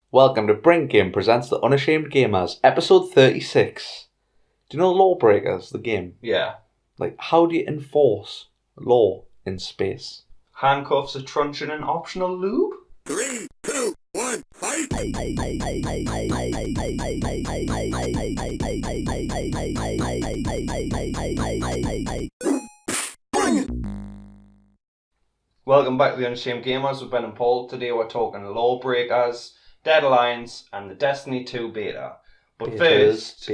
Welcome to Brink Game presents the Unashamed Gamers, episode 36. Do you know Lawbreakers, the game? Yeah. Like, how do you enforce law in space? Handcuffs, a truncheon, and optional lube? 3, 2, 1, fight! Welcome back to the Unashamed Gamers with Ben and Paul. Today we're talking Lawbreakers, Dead Alliance, and the Destiny 2 beta. But Betas.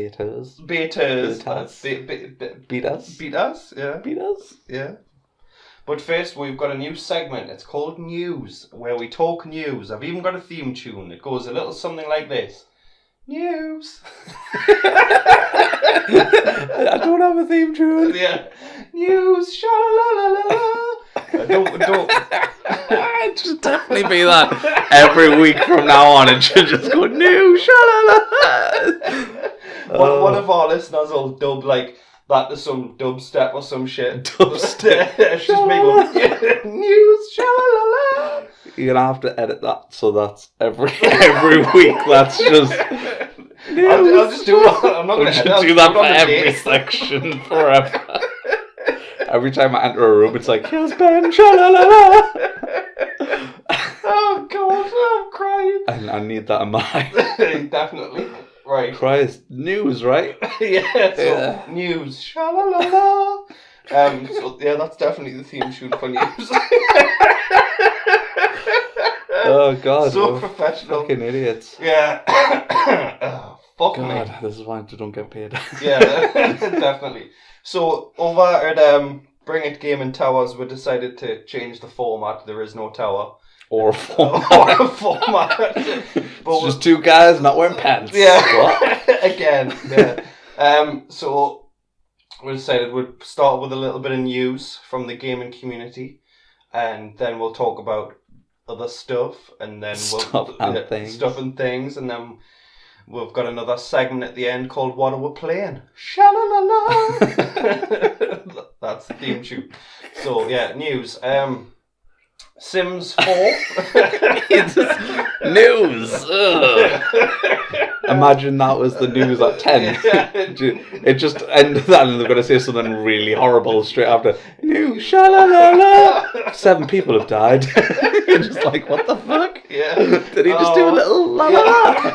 Yeah. But first, we've got a new segment. It's called News, where we talk news. I've even got a theme tune. It goes a little something like this. News. I don't have a theme tune. Yeah. News. Sha-la-la-la-la. Don't. It should definitely be that every week from now on. It should just go new. One of our listeners will dub like that to some dubstep or some shit. Dubstep. It's just me going, news, sha-la-la-la. You're gonna have to edit that so that's every week. That's just. I'll just do it. I'm not going to do that for every section forever. Every time I enter a room, it's like, here's Ben, sha-la-la-la. Oh, God, I'm crying. I need that in mind. Definitely. Right. Christ. News, right? Yeah. News, sha-la-la-la. So, yeah, that's definitely the theme tune for news. Oh, God. So professional. Fucking idiots. Yeah. Oh, fuck God, me. this is why I don't get paid. Yeah, definitely. So, over at Bring It Gaming Towers, we decided to change the format. There is no tower. Or a format. Or a format. It's just two guys not wearing pants. Yeah. What? Again. Yeah. So, we decided we'd start with a little bit of news from the gaming community. And then we'll talk about other stuff. And then Stuff and things. And then we've got another segment at the end called What Are We Playing? Sha-la-la-la! That's the theme tune. So, yeah, news. Sims 4. News! Ugh. Imagine that was the news at 10. It just ended that and they're going to say something really horrible straight after. News! Sha-la-la-la! 7 people have died. You're just like, what the fuck? Yeah. Did he just do a little la-la-la?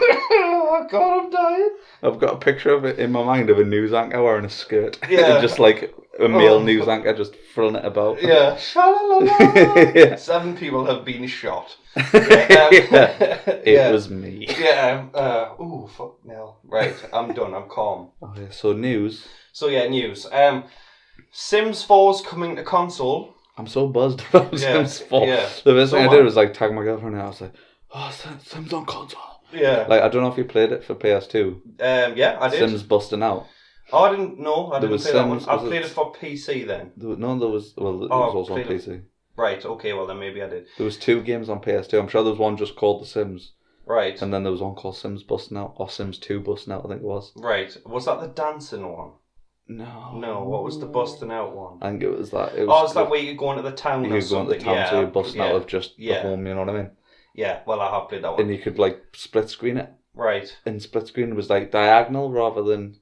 Oh, God, I'm dying. I've got a picture of it in my mind of a news anchor wearing a skirt. Yeah. Just like a male news anchor just throwing it about. Yeah. Sha-la-la-la. Yeah. 7 people have been shot. It was me. Yeah. Ooh, fuck no. Right, I'm done. I'm calm. Okay, so news. So, yeah, news. Sims 4's coming to console. I'm so buzzed about Sims 4. Yeah. The best thing I did was like tag my girlfriend and I was like, oh, Sims on console. Yeah. Like, I don't know if you played it for PS2. Yeah, I did. Sims busting out. Oh, I didn't know. I didn't play that one. I was played it for PC then. There was also on PC. Right, okay, well then maybe I did. There was 2 games on PS2. I'm sure there was one just called The Sims. Right. And then there was one called Sims Busting Out, or Sims 2 Busting Out, I think it was. Right. Was that the dancing one? No, what was the busting out one? I think it was that. It's like where you go into the town you or could go into something. the town, so you're busting out of just the home, you know what I mean? Yeah, well I have played that one. And you could like split screen it. Right. And split screen was like diagonal rather than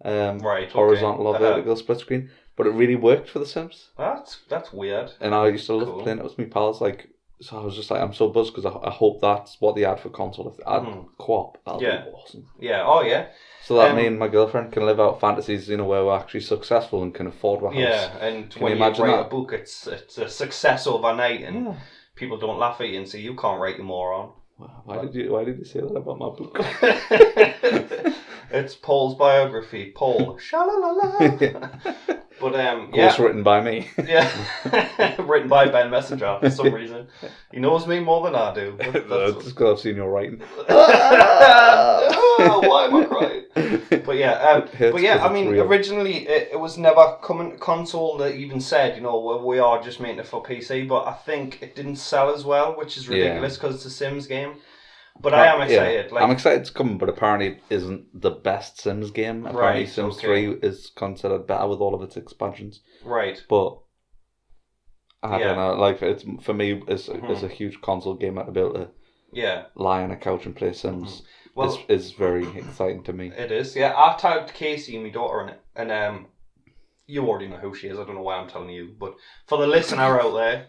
horizontal or vertical split screen. But it really worked for The Sims. That's weird. And I used to love playing it with my pals. Like, so I was just like, I'm so buzzed because I hope that's what they add for console. If they add co-op, that'll be awesome. Yeah, oh yeah. So that me and my girlfriend can live out fantasies, where we're actually successful and can afford a house. Yeah, and can when you write that? a book, it's a success overnight, and people don't laugh at you and say you can't write, you moron. Why did you say that about my book? It's Paul's biography. Paul. Sha-la-la-la. But of course, written by me. Yeah, written by Ben Messenger for some reason. He knows me more than I do. That's just because I've seen your writing. Why am I crying? But yeah, I mean, originally it was never coming to console. That even said, we are just making it for PC. But I think it didn't sell as well, which is ridiculous because it's a Sims game. But I am excited. I'm excited it's coming, but apparently it isn't the best Sims game. Apparently Sims 3 is considered better with all of its expansions. Right. But I don't know. Like, it's for me, it's a huge console game to be able to lie on a couch and play Sims is very exciting to me. It is, yeah. I tagged Casey and my daughter in it, and you already know who she is. I don't know why I'm telling you, but for the listener out there,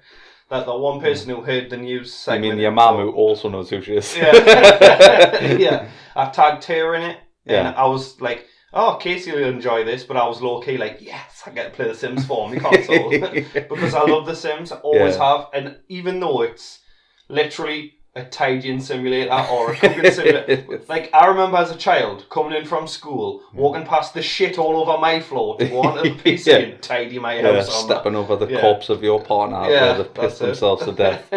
that the one person who heard the news segment. You mean your mum who also knows who she is? Yeah. Yeah. I tagged her in it, and I was like, oh, Casey will enjoy this, but I was low-key like, yes, I get to play The Sims 4 on my console. Because I love The Sims, I always have, and even though it's literally a tidying simulator or a cooking simulator. Like, I remember as a child coming in from school, walking past the shit all over my floor to go onto the PC and tidy my house. Stepping over the corpse of your partner where they've pissed themselves to death.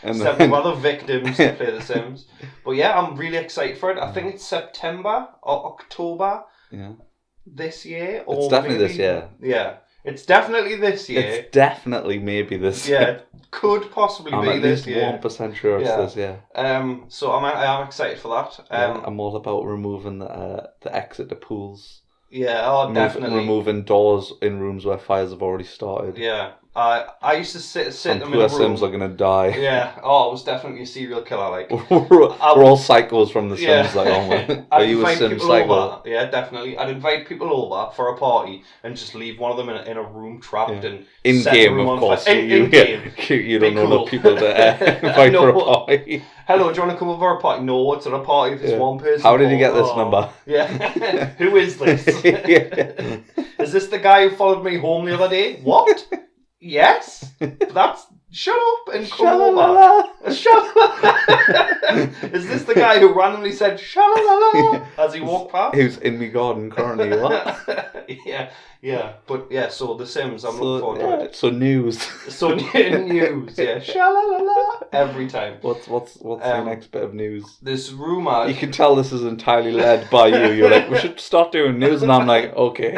And stepping over the victims to play The Sims. But yeah, I'm really excited for it. I think it's September or October this year. Or it's definitely this year. Yeah. It's definitely this year. It's definitely maybe this year. Yeah, it could possibly be this year. I'm at least 1% sure it's this year. So I'm excited for that. I'm all about removing the exit to pools. Yeah, definitely. Removing doors in rooms where fires have already started. Yeah. I used to sit them in a room. Sims are going to die. Yeah. Oh, I was definitely a serial killer. Like we're all psychos from The Sims. Like, are you a Sim psycho? Yeah, definitely. I'd invite people over for a party and just leave one of them in a room trapped and in game, of course. You don't know enough people to invite for a party. Hello, do you want to come over a party? No, it's at a party with this one person. How did you get this number? Yeah. Who is this? Is this the guy who followed me home the other day? What? Yes? Shut up and come over. Is this the guy who randomly said sha-la-la-la as he walked past? Who's in my garden currently, what? Yeah. But yeah, so The Sims, I'm looking forward to it. So news. News, yeah. Sha-la-la-la every time. What's the next bit of news? This rumour. You can tell this is entirely led by you. You're like, we should start doing news, and I'm like, okay.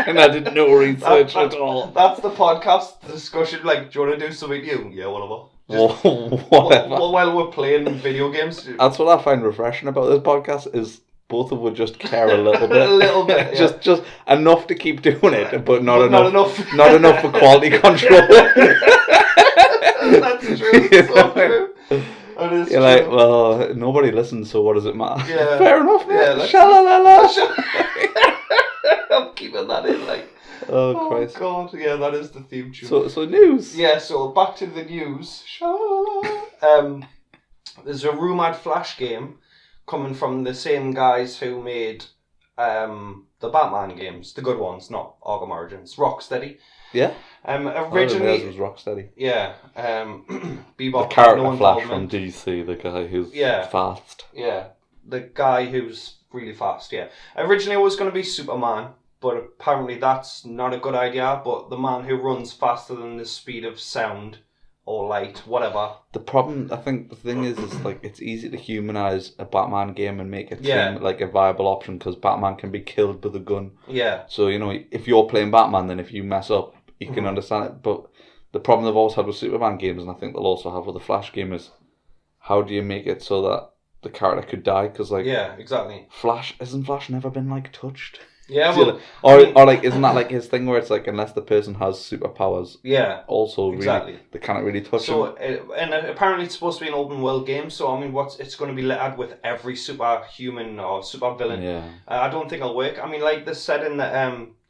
And I did no research at all. That's the podcast discussion. Like, do you want to do something new? Yeah, whatever. Whatever. While we're playing video games. That's what I find refreshing about this podcast is both of us just care a little bit. A little bit, yeah. Just enough to keep doing it, but not enough. Not enough for quality control. That's true. It's so true. You're true. Like, well, nobody listens, so what does it matter? Yeah. Fair enough. Yeah. Sha-la-la-la. I'm keeping that in, like. Oh Christ. God, yeah, that is the theme tune. So news. Yeah, so back to the news. There's a rumoured Flash game coming from the same guys who made the Batman games, the good ones, not Arkham Origins, Rocksteady. Yeah. Originally it was Rocksteady. Yeah. The Bebop. character Flash from DC, the guy who's fast. Yeah. The guy who's really fast. Yeah. Originally, it was going to be Superman. But apparently that's not a good idea. But the man who runs faster than the speed of sound or light, whatever. The problem, I think, the thing is like it's easy to humanize a Batman game and make it seem like a viable option because Batman can be killed with a gun. Yeah. So if you're playing Batman, then if you mess up, you can understand it. But the problem they've also had with Superman games, and I think they'll also have with the Flash game, is how do you make it so that the character could die? Because yeah, exactly. Flash never been like touched? Yeah, well, or like, isn't that like his thing where it's like unless the person has superpowers? Yeah, also exactly. Really, they can't really touch him. And apparently it's supposed to be an open world game. So I mean, it's going to be littered with every superhuman or super villain. Yeah. I don't think it'll work. I mean, like they said in the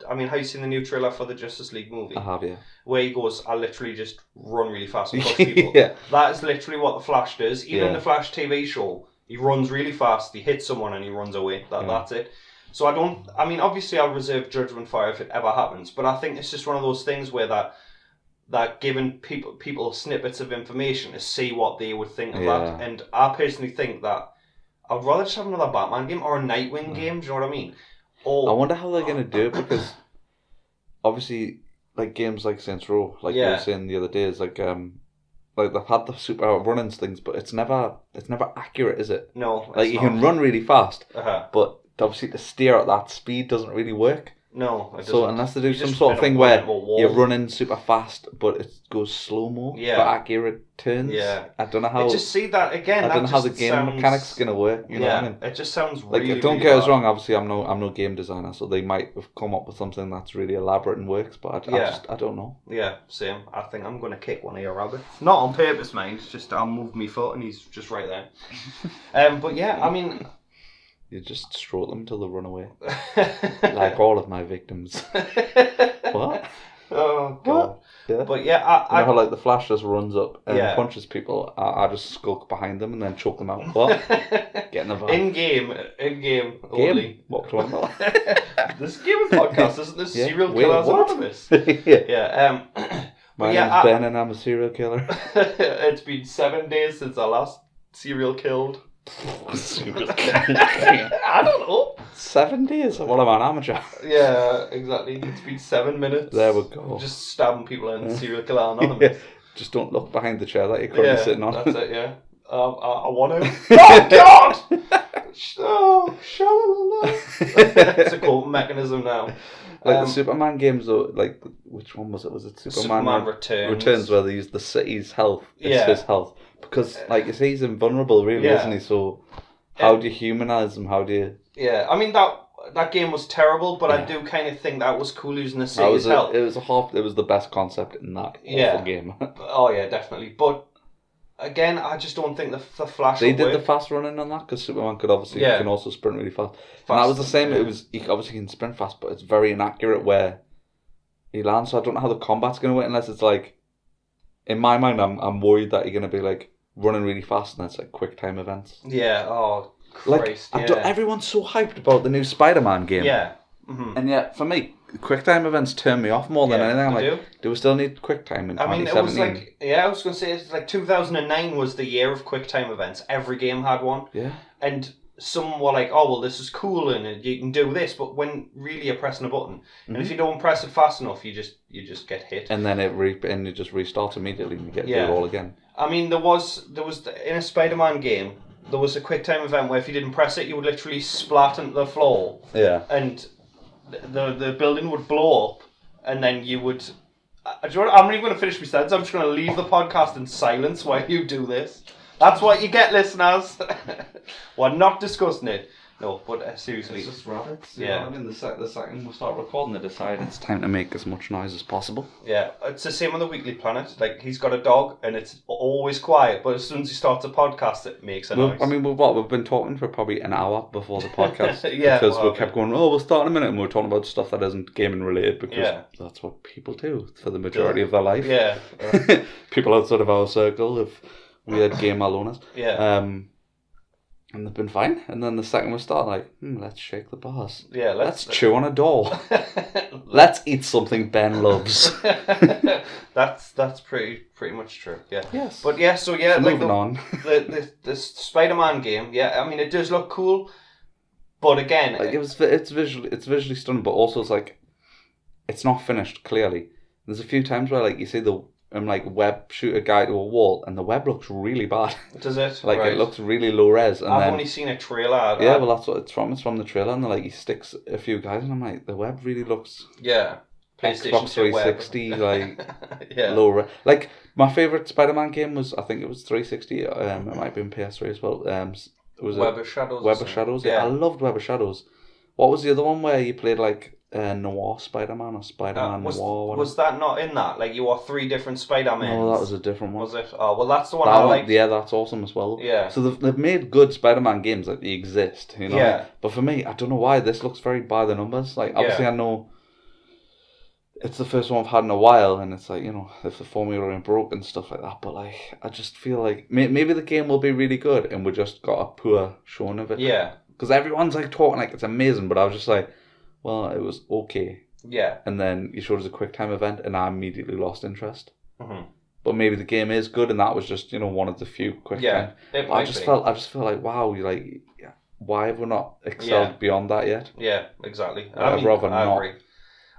I mean, have you seen the new trailer for the Justice League movie? I have, yeah. Where he goes, I literally just run really fast and touch people. Yeah. That is literally what the Flash does. Even in the Flash TV show, he runs really fast. He hits someone and he runs away. That's it. So I mean, obviously I'll reserve judgment for if it ever happens, but I think it's just one of those things where that giving people snippets of information to see what they would think of that. And I personally think that I'd rather just have another Batman game or a Nightwing game, do you know what I mean? I wonder how they're going to do it, because obviously, like games like Saints Row, like you were saying the other day, is like they've had the super runnings things, but it's never accurate, is it? No, like you can run really fast, but obviously to steer at that speed doesn't really work. No, it So doesn't. unless they do You some just sort of spin thing up where into a wall. you're running super fast, but it goes slow-mo Yeah. for accurate turns. Yeah. I don't know how... I just see that again. I that don't know how the just game sounds... mechanics are going to work, you know what I mean? It just sounds Like, really, don't really get us bad. wrong, obviously I'm no game designer, so they might have come up with something that's really elaborate and works, but I don't know. Yeah, same. I think I'm going to kick one of your rabbits. Not on purpose, mate. It's just I'll move my foot and he's just right there. But yeah, I mean... You just stroke them till they run away. Like all of my victims. What? Oh, God. Yeah. But yeah, You know how like the Flash just runs up and Yeah. punches people? I just skulk behind them and then choke them out. What? Get in the van. In game only. Game? What do you want to know? This gaming podcast isn't this Yeah. Serial Wait, Killers what? Anonymous. Yeah. Yeah. My yeah, name's Ben and I'm a serial killer. It's been 7 days since I last serial killed. Serial killer. I don't know. 7 days? What am I, an amateur? Yeah, exactly. It's been 7 minutes. There we go. Just stabbing people in Serial Killer Anonymous. Yeah. Just don't look behind the chair that you're currently sitting on. That's it, yeah. I want to. Oh, God! Oh, shalala. It's a coping mechanism now. Like the Superman games, though, like, which one was it? Was it Superman Returns. Returns, where they use the city's health. It's Yeah. his health. Because, like you say, he's invulnerable, really, Yeah. isn't he? So, how do you humanise him? How do you... Yeah, I mean, that game was terrible, but I do kind of think that was cool using the city's health. It was the best concept in that awful game. Oh, yeah, definitely. But, again, I just don't think the Flash They will did work. the fast running on that, because Superman could obviously can also sprint really fast. And that was the same. Yeah. He obviously can sprint fast, but it's very inaccurate where he lands. So I don't know how the combat's going to work unless it's like, in my mind, I'm worried that you're going to be like running really fast and it's like quick time events. Yeah. Oh, Like Christ. everyone's so hyped about the new Spider-Man game. Yeah. Mm-hmm. And yet, for me, quick time events turn me off more than anything. I'm like, do we still need quick time in 2017? It was like, I was going to say, it's like 2009 was the year of quick time events. Every game had one. Yeah. And some were like, oh, well, this is cool and you can do this. But when really you're pressing a button, and if you don't press it fast enough, you just get hit. And then it just restarts immediately and you get to do it all again. I mean, there was in a Spider-Man game, there was a quick time event where if you didn't press it, you would literally splat into the floor. Yeah. And the building would blow up, and then you would... I'm not even going to finish my sentence. I'm just going to leave the podcast in silence while you do this. That's what you get, listeners. We're not discussing it. No, but seriously. It's just rabbits. Yeah. I mean, the second we start recording, they decide it's time to make as much noise as possible. Yeah, it's the same on the Weekly Planet. Like, he's got a dog, and it's always quiet, but as soon as he starts a podcast, it makes a noise. I mean, we've been talking for probably an hour before the podcast. Yeah, because well, we kept going, we'll start in a minute, and we're talking about stuff that isn't gaming related, because that's what people do for the majority of their life. Yeah. People outside of our circle have weird game aloners. Yeah. And they've been fine. And then the second we start, like, let's shake the bars. Yeah, let's chew on a door. Let's eat something Ben loves. That's pretty much true. Yeah. Yes. But yeah, so like moving on. the Spider-Man game. Yeah, I mean it does look cool, but again, like it's visually stunning, but also it's like it's not finished clearly. There's a few times where like you see the web shoot a guy to a wall, and the web looks really bad. Does it? Like it looks really low res. And I've only seen a trailer. Yeah, well that's what it's from. It's from the trailer, and like he sticks a few guys, and I'm like, the web really looks. Yeah. PlayStation Xbox 360, like yeah. low res. Like my favorite Spider-Man game was, I think it was 360. It might have been PS3 as well. Was Web of Shadows. Web of Shadows. Yeah, I loved Web of Shadows. What was the other one where you played like Noir Spider-Man or Spider-Man Noir? Was that not in that? Like you were 3 different Spider-Mans? No, that was a different one. Was it? Oh, well, that's the one I liked. Yeah, that's awesome as well. Yeah. So they've made good Spider-Man games that exist, you know. Yeah. But for me, I don't know why this looks very by the numbers. Like obviously, I know it's the first one I've had in a while, and it's like, you know, if the formula ain't broke and stuff like that. But like, I just feel like maybe the game will be really good, and we just got a poor showing of it. Yeah. Because everyone's like talking like it's amazing, but I was just like, well, it was okay. Yeah. And then you showed us a quick time event, and I immediately lost interest. Mm-hmm. But maybe the game is good, and that was just, you know, one of the few quick time. I just felt like, wow, you like, why have we not excelled beyond that yet? Yeah, exactly. I'd rather not. Agree.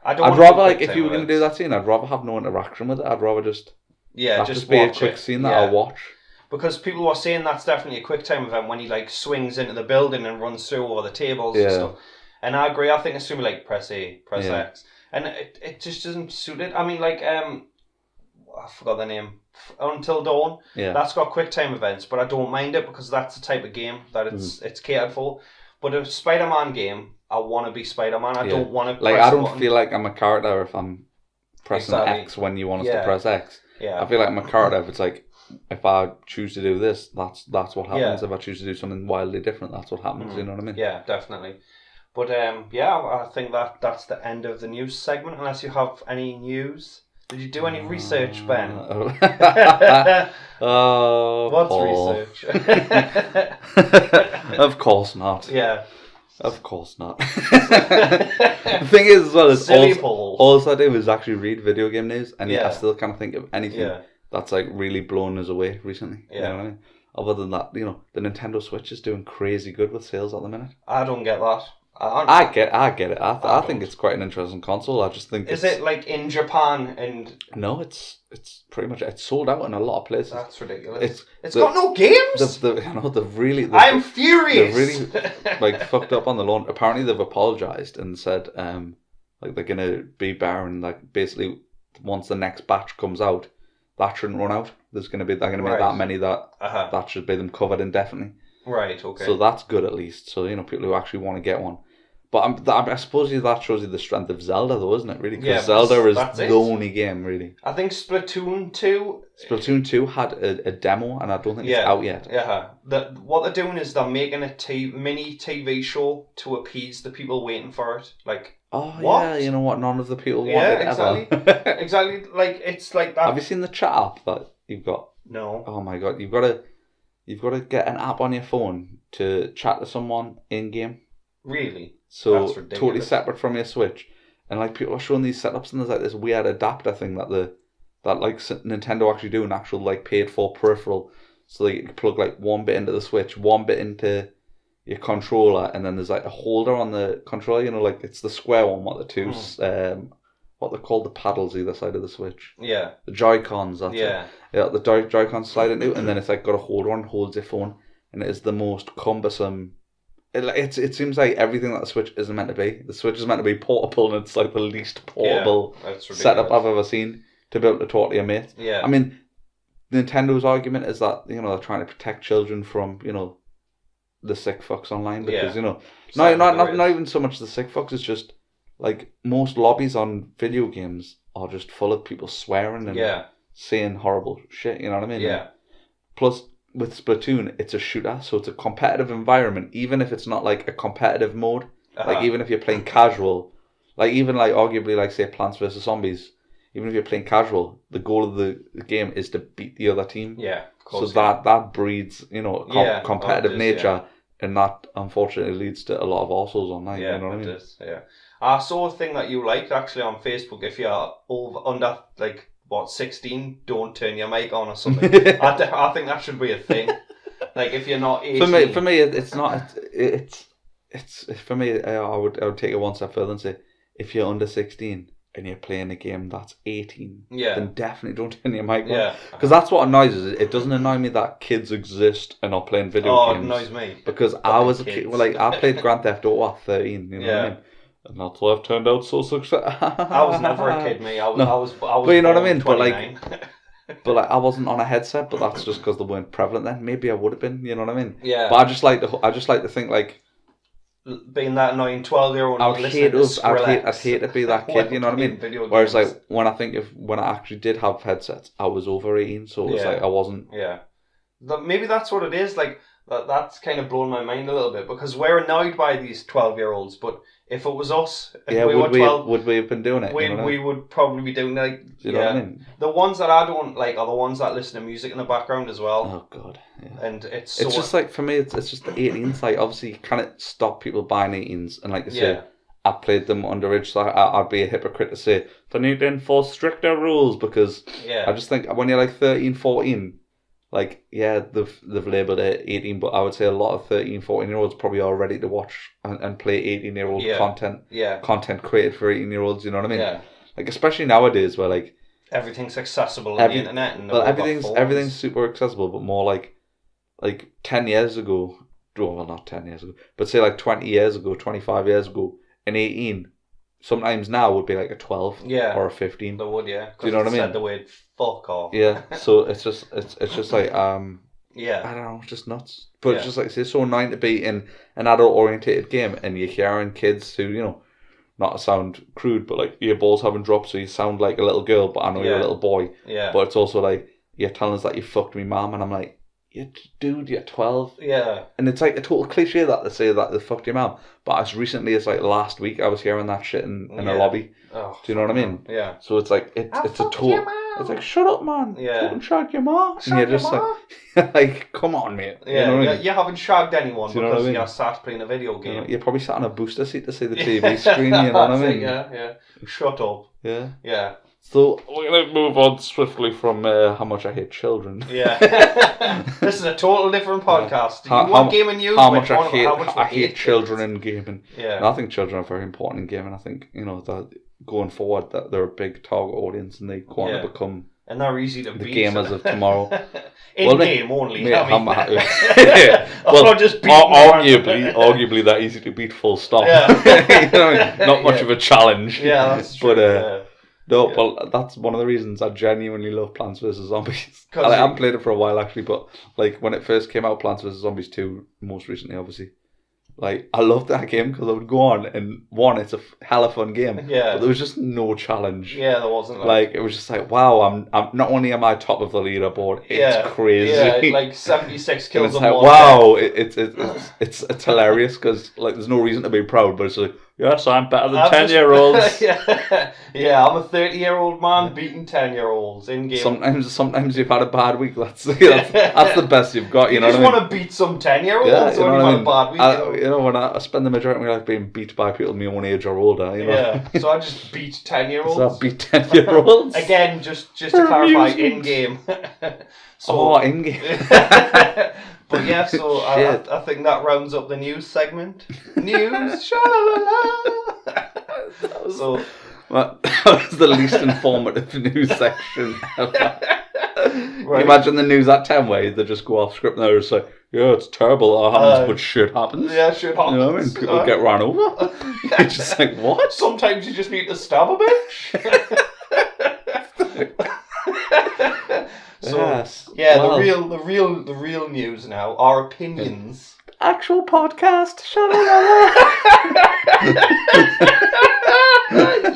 I'd rather, like, if you were going to do that scene, I'd rather have no interaction with it. I'd rather just just be a quick scene that I'll watch. Because people were saying that's definitely a quick time event when he like swings into the building and runs through all the tables and stuff. And I agree. I think it's something like press A, press X, and it just doesn't suit it. I mean, like I forgot the name. Until Dawn. Yeah. That's got quick time events, but I don't mind it because that's the type of game that it's catered for. But a Spider-Man game, I want to be Spider-Man. I don't want to. Like I don't feel like I'm a character if I'm pressing X when you want us to press X. Yeah. I feel like I'm a character if it's like if I choose to do this, that's what happens. If I choose to do something wildly different, that's what happens. You know what I mean? Yeah, definitely. But I think that's the end of the news segment. Unless you have any news. Did you do any research, Ben? What's Paul. research? Of course not. Yeah. Of course not. The thing is, as well, is all I do is actually read video game news, and I still can't think of anything that's like really blown us away recently. Yeah. You know what I mean? Other than that, you know, the Nintendo Switch is doing crazy good with sales at the minute. I don't get that. I get it. I think it's quite an interesting console. I just think is it like in Japan and no, it's pretty much it's sold out in a lot of places. That's ridiculous. It's got no games. I'm furious. They're really like fucked up on the launch. Apparently they've apologized and said like they're gonna be better and like basically once the next batch comes out, that shouldn't run out. They're gonna make that many that should be them covered indefinitely. Right, okay. So that's good at least. So, you know, people who actually want to get one. But I suppose that shows you the strength of Zelda, though, isn't it, really? Because Zelda is the only game, really. I think Splatoon 2... Splatoon 2 had a demo, and I don't think it's out yet. Yeah. What they're doing is they're making a mini TV show to appease the people waiting for it. Like, what? Yeah, you know what? None of the people want it exactly. ever. Exactly. Like, it's like that. Have you seen the chat app that you've got? No. Oh, my God. You've got to get an app on your phone to chat to someone in-game. Really? So totally separate from your Switch. And like people are showing these setups and there's like this weird adapter thing that like Nintendo actually do, an actual like paid for peripheral. So like you can plug like one bit into the Switch, one bit into your controller, and then there's like a holder on the controller, you know, like it's the square one, what they're called, the paddles either side of the Switch. Yeah. The Joy-Cons, that's it. Yeah, the Joy-Cons slide into, and then it's like got a holder on, holds your phone, and it is the most cumbersome. It seems like everything that the Switch isn't meant to be. The Switch is meant to be portable, and it's like the least portable setup I've ever seen to be able to talk to your mate. Yeah. I mean, Nintendo's argument is that, you know, they're trying to protect children from, you know, the sick fucks online because, you know, not even so much the sick fucks, it's just like most lobbies on video games are just full of people swearing and saying horrible shit, you know what I mean? Yeah. Plus, with Splatoon, it's a shooter, so it's a competitive environment, even if it's not like a competitive mode. Like, even if you're playing casual, like, even like arguably, like, say, Plants vs. Zombies, even if you're playing casual, the goal of the game is to beat the other team. Yeah, of course. So that breeds, you know, competitive nature, and that unfortunately leads to a lot of arseholes online. Yeah, you know what I mean? It does, yeah. I saw a thing that you liked actually on Facebook. If you're under, like, 16, don't turn your mic on or something. I think that should be a thing. Like, if you're not 18. For me, it's not. It's for me. I would take it one step further and say, if you're under 16 and you're playing a game that's 18, then definitely don't turn your mic on. Yeah, because that's what annoys us. It doesn't annoy me that kids exist and are playing video games. It annoys me. Because I was a kid. Like, I played Grand Theft Auto at 13. You know what I mean? And that's why I've turned out so successful. I was never a kid, me. I was. But you know what I mean? 29. But I wasn't on a headset. But that's just because they weren't prevalent then. Maybe I would have been. You know what I mean? Yeah. But I just like to think like being that annoying 12-year-old. I'd hate to be that kid. You know what I mean? Whereas like when I actually did have headsets, I was over 18, so it was like I wasn't. Yeah. Maybe that's what it is. Like that's kind of blown my mind a little bit because we're annoyed by these 12-year-olds, but. If it was us, would we have been doing it? We would probably be doing like. Do you know what I mean? The ones that I don't like are the ones that listen to music in the background as well. Oh God! Yeah. And it's just like for me, it's just the 18s. Like obviously, you can't stop people buying 18s, and like I say, I played them underage, so I'd be a hypocrite to say they need to enforce stricter rules because I just think when you're like 13, 14. Like, they've labelled it 18, but I would say a lot of 13, 14-year-olds probably are ready to watch and play 18-year-old content. Yeah. Content created for 18-year-olds, you know what I mean? Yeah. Like, especially nowadays where, like... Everything's accessible on the internet. And everything's super accessible, but more like 10 years ago, well, not 10 years ago, but say like 20 years ago, 25 years ago, an 18, sometimes now would be like a 12 or a 15. They would, yeah. Do you know what I mean? Said the word fuck off. Yeah, so it's just like, yeah. I don't know, it's just nuts. But it's just like, it's so annoying to be in an adult-orientated game and you're hearing kids who, you know, not to sound crude, but like your balls haven't dropped, so you sound like a little girl, but I know you're a little boy. Yeah. But it's also like, you're telling us that you fucked me mum, and I'm like, dude, you're 12. Yeah. And it's like a total cliche that they say that they fucked your mum. But as recently as like last week, I was hearing that shit in a lobby. Oh, do you know what I mean? Yeah. So it's like, it's a total... It's like, shut up, man. Yeah. Fucking shag your ma. And you're just like, come on, mate. Yeah, you know what I mean? You haven't shagged anyone because you're sat playing a video game. You know, you're probably sat on a booster seat to see the TV screen, you know what I mean? Yeah. Shut up. Yeah. Yeah. So, we're going to move on swiftly from how much I hate children. Yeah. This is a total different podcast. You want gaming news? How much I hate children in gaming. Yeah. And I think children are very important in gaming. I think, you know, that going forward, that they're a big target audience and they go on to become... And they're easy to the beat. gamers of tomorrow. In-game only. Mate, I mean. well, not just arguably that easy to beat, full stop. Yeah. You know what I mean? Not much of a challenge. Yeah, that's true. But, well, that's one of the reasons I genuinely love Plants vs. Zombies. I haven't played it for a while, actually, but like when it first came out, Plants vs. Zombies 2, most recently, obviously. Like, I loved that game because I would go on and it's a hella fun game. Yeah. But there was just no challenge. Yeah, there wasn't. Like it was just like, wow, I'm not only am I top of the leaderboard, it's crazy. Yeah, like 76 kills. And it's like, wow, it's hilarious because like there's no reason to be proud, but it's like, yes, I'm better than 10-year-olds. Yeah, I'm a 30-year-old man beating 10-year-olds in game. Sometimes you've had a bad week. That's the best you've got. You know, just want to beat some 10-year-olds. Yeah, you know when you've had a bad week. You know, when I spend the majority of my life being beat by people my own age or older. You know? Yeah, so I just beat 10-year-olds. So I beat 10-year-olds again. Just to clarify, in game. In game. But yeah, so I think that rounds up the news segment. News, sha-la-la-la. So that was the least informative news section ever. Right. Imagine the news at 10 where they just go off script and they're just like, yeah, it's terrible that happens, but shit happens. Yeah, shit happens. You know what I mean? People get run over. You're just like, what? Sometimes you just need to stab a bitch. So yes. Yeah, well, the real news now. Our opinions. Actual podcast.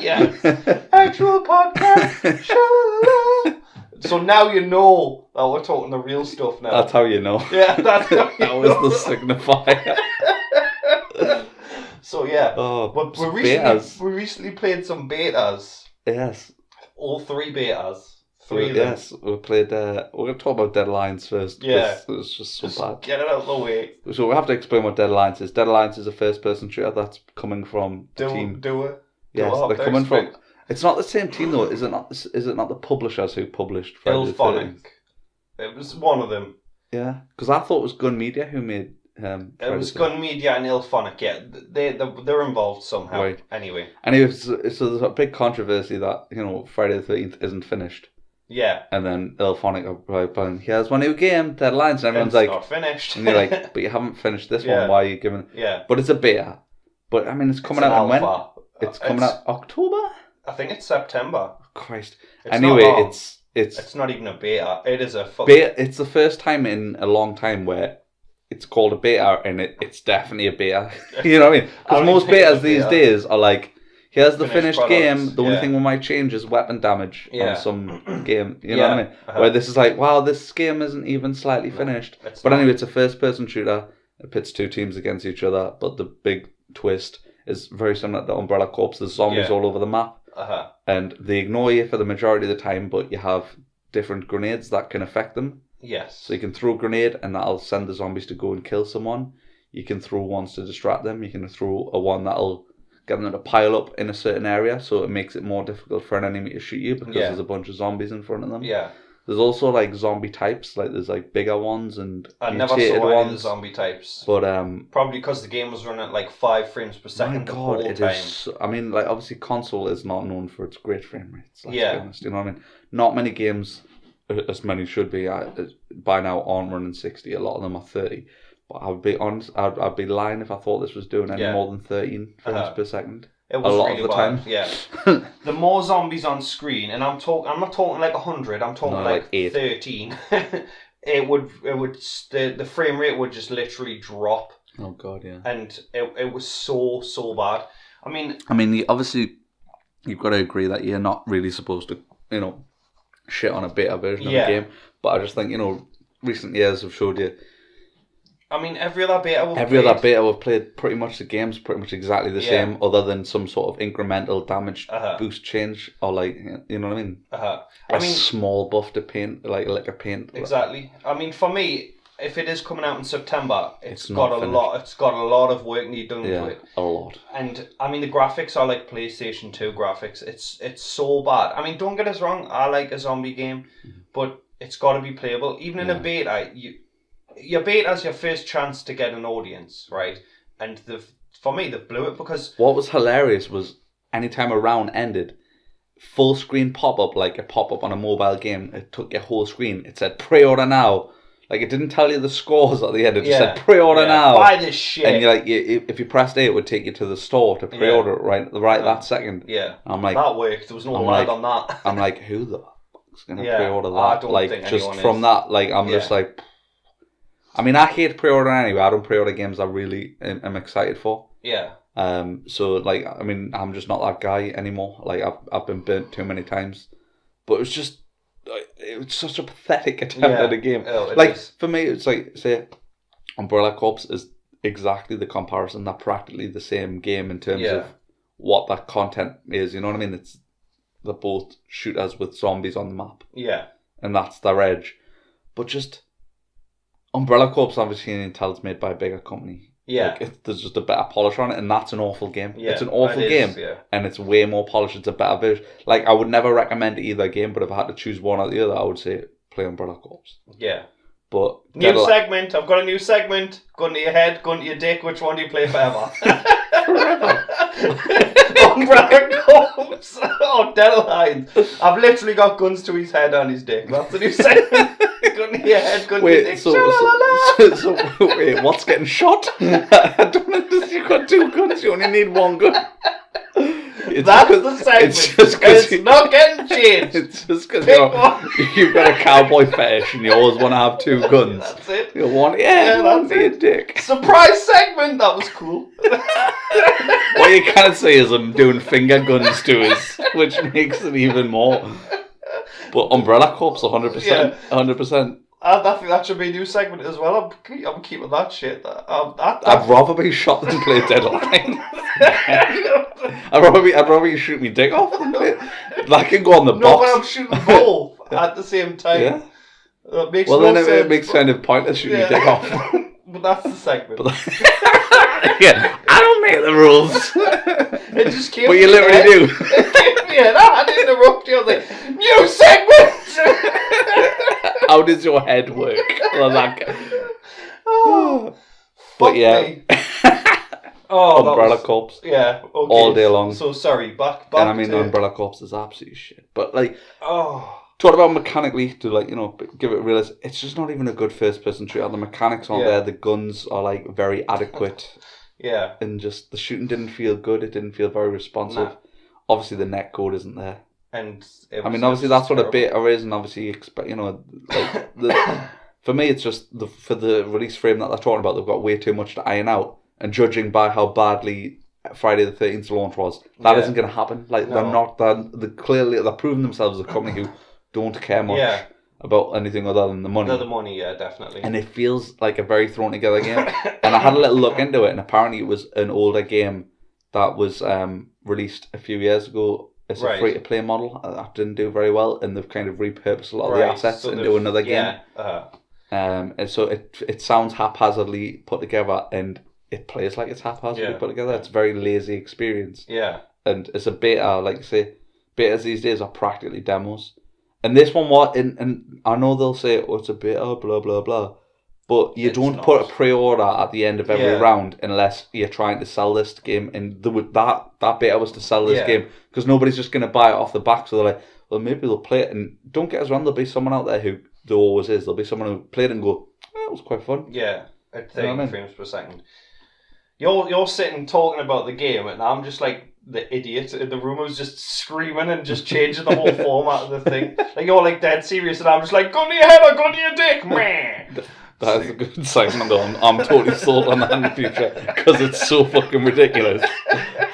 Yes. Actual podcast. So now you know that we're talking the real stuff now. That's how you know. Yeah, that's how you know. That was the signifier. So yeah. Oh, but we recently played some betas. Yes. All 3 betas. Yes, we played. We're going to talk about Dead Alliance first. Yeah. It's just so bad. Get it out of the way. So we have to explain what Dead Alliance is. Dead Alliance is a first-person shooter that's coming from team. Yes, they're coming from. It's not the same team though. Is it not? Is it not the publishers who published Friday the 13th? It was one of them. Yeah, because I thought it was Gun Media who made. It was Gun Media and Ilphonic. Yeah, they're involved somehow. Right. Anyway, so there's a big controversy that Friday the 13th isn't finished. Yeah. And then Ilphonic are probably playing, here's my new game, Dead Alliance, and everyone's like, not finished. And you're like, but you haven't finished this one, why are you giving... Yeah. But it's a beta. But I mean, it's coming out in when? It's coming out October? I think it's September. Oh, Christ. It's anyway, it's not even a beta. It is a beta. It's the first time in a long time where it's called a beta, and it's definitely a beta. You know what I mean? Because most betas these days are like, here's the finished game. The only thing we might change is weapon damage on some game. You know what I mean? Where this is like, wow, this game isn't even slightly finished. But anyway, it's a first-person shooter. It pits 2 teams against each other. But the big twist is very similar to Umbrella Corps. There's zombies all over the map. And they ignore you for the majority of the time, but you have different grenades that can affect them. Yes. So you can throw a grenade and that'll send the zombies to go and kill someone. You can throw ones to distract them. You can throw a one that'll get them to pile up in a certain area, so it makes it more difficult for an enemy to shoot you because there's a bunch of zombies in front of them. Yeah. There's also like zombie types, like there's like bigger ones and I never saw any of the zombie types. But probably because the game was running at like 5 frames per second the whole time. I mean, like obviously console is not known for its great frame rates. Let's be honest, you know what I mean? Not many games, as many should be by now, aren't running 60. A lot of them are 30. But I'd be honest, I'd be lying if I thought this was doing any more than 13 frames per second. It was a lot really of the bad. time. Yeah. The more zombies on screen, and I'm not talking like 100. I'm talking like 13. The frame rate would just literally drop. Oh god, yeah. And it was so bad. I mean, obviously, you've got to agree that you're not really supposed to, shit on a beta version of a game. But I just think, recent years have showed you. I mean, every other beta we've played, pretty much the game's pretty much exactly the same, other than some sort of incremental damage boost change, or like, you know what I mean? A small buff to paint, like a paint. Exactly. I mean, for me, if it is coming out in September, it's got a lot of work need done to it. A lot. And I mean, the graphics are like PlayStation 2 graphics. It's so bad. I mean, don't get us wrong. I like a zombie game, but it's got to be playable. Even in a beta, your beta is your first chance to get an audience, right? And for me, they blew it because... What was hilarious was anytime a round ended, full screen pop-up, like a pop-up on a mobile game, it took your whole screen. It said, pre-order now. Like, it didn't tell you the scores at the end. It just said, pre-order now. Buy this shit. And you're like, if you pressed A, it would take you to the store to pre-order it right that second. Yeah. I'm like... That worked. There was no lag on that. I'm like, who the fuck's going to pre-order that? I don't think just anyone from is. that, like, I'm just like... I mean, I hate pre-order anyway. I don't pre-order games I really am excited for. Yeah. So, like, I mean, I'm just not that guy anymore. Like, I've been burnt too many times. But it was such a pathetic attempt at a game. Oh, for me, it's like, say, Umbrella Corps is exactly the comparison. They're practically the same game in terms of what that content is. You know what I mean? They're both shooters with zombies on the map. Yeah. And that's their edge. But just... Umbrella Corps, obviously, you can tell it's made by a bigger company. Yeah. Like, there's just a better polish on it, and that's an awful game. Yeah, it's an awful game, and it's way more polished. It's a better version. Like, I would never recommend either game, but if I had to choose one or the other, I would say play Umbrella Corps. Yeah. But new segment. I've got a new segment. Gun to your head, gun to your dick. Which one do you play forever? Forever. Umbrella Corps. Oh, Deadline. I've literally got guns to his head and his dick. That's the new segment. Gun to your head, gun to your dick. So wait, what's getting shot? I don't understand. You've got two guns. You only need one gun. That's the segment. It's not getting changed. It's just because you've got a cowboy fetish and you always want to have two guns. That's it. You want one for your dick. Surprise segment. That was cool. What you can't say is I'm doing finger guns to us, which makes it even more. But Umbrella Corps, 100%. 100%. I think that should be a new segment as well. I'm keeping that shit. I'd rather be shot than play Deadline. I'd rather you shoot me dick off than play. That can go on the box. No, but I'm shooting both at the same time. Yeah. That makes well, no then sense, it makes kind of pointless shooting me dick off. But that's the segment. Yeah, I don't make the rules. It just came. But you literally do. Yeah, I had to interrupt you. I was like, new segment. How does your head work? Well, but yeah. Umbrella Corps. Yeah. Okay. All day long. So sorry, back. And I mean, Umbrella Corps is absolute shit. But like, talk about mechanically to like, give it realism. It's just not even a good first-person shooter. The mechanics aren't there. The guns are like very adequate. Yeah. And just the shooting didn't feel good. It didn't feel very responsive. Nah. Obviously, the netcode isn't there. And obviously that's what a beta is, and obviously you expect, for me it's just for the release frame that they're talking about, they've got way too much to iron out. And judging by how badly Friday the 13th launch was, that isn't going to happen. Like they're clearly proving themselves as a company who don't care much about anything other than the money. The money, yeah, definitely. And it feels like a very thrown together game. And I had a little look into it, and apparently it was an older game that was released a few years ago. It's a free-to-play model that didn't do very well, and they've kind of repurposed a lot of the assets into another game. And so it sounds haphazardly put together, and it plays like it's haphazardly put together. It's a very lazy experience. Yeah. And it's a beta, like say, betas these days are practically demos. And this one was, and I know they'll say, oh, it's a beta, blah, blah, blah. But you don't put a pre-order at the end of every round unless you're trying to sell this game. And that beta was to sell this game because nobody's just going to buy it off the back. So they're like, well, maybe they'll play it. And don't get us wrong, there'll be someone out there who there always is. There'll be someone who played it and go, it was quite fun. Yeah. at 30 frames per second. You're sitting talking about the game, and I'm just like the idiot in the room who's just screaming and just changing the whole format of the thing. Like, you're like dead serious, and I'm just like, gun to your head or gun to your dick, man. That is a good segment on. I'm totally sold on that in the future because it's so fucking ridiculous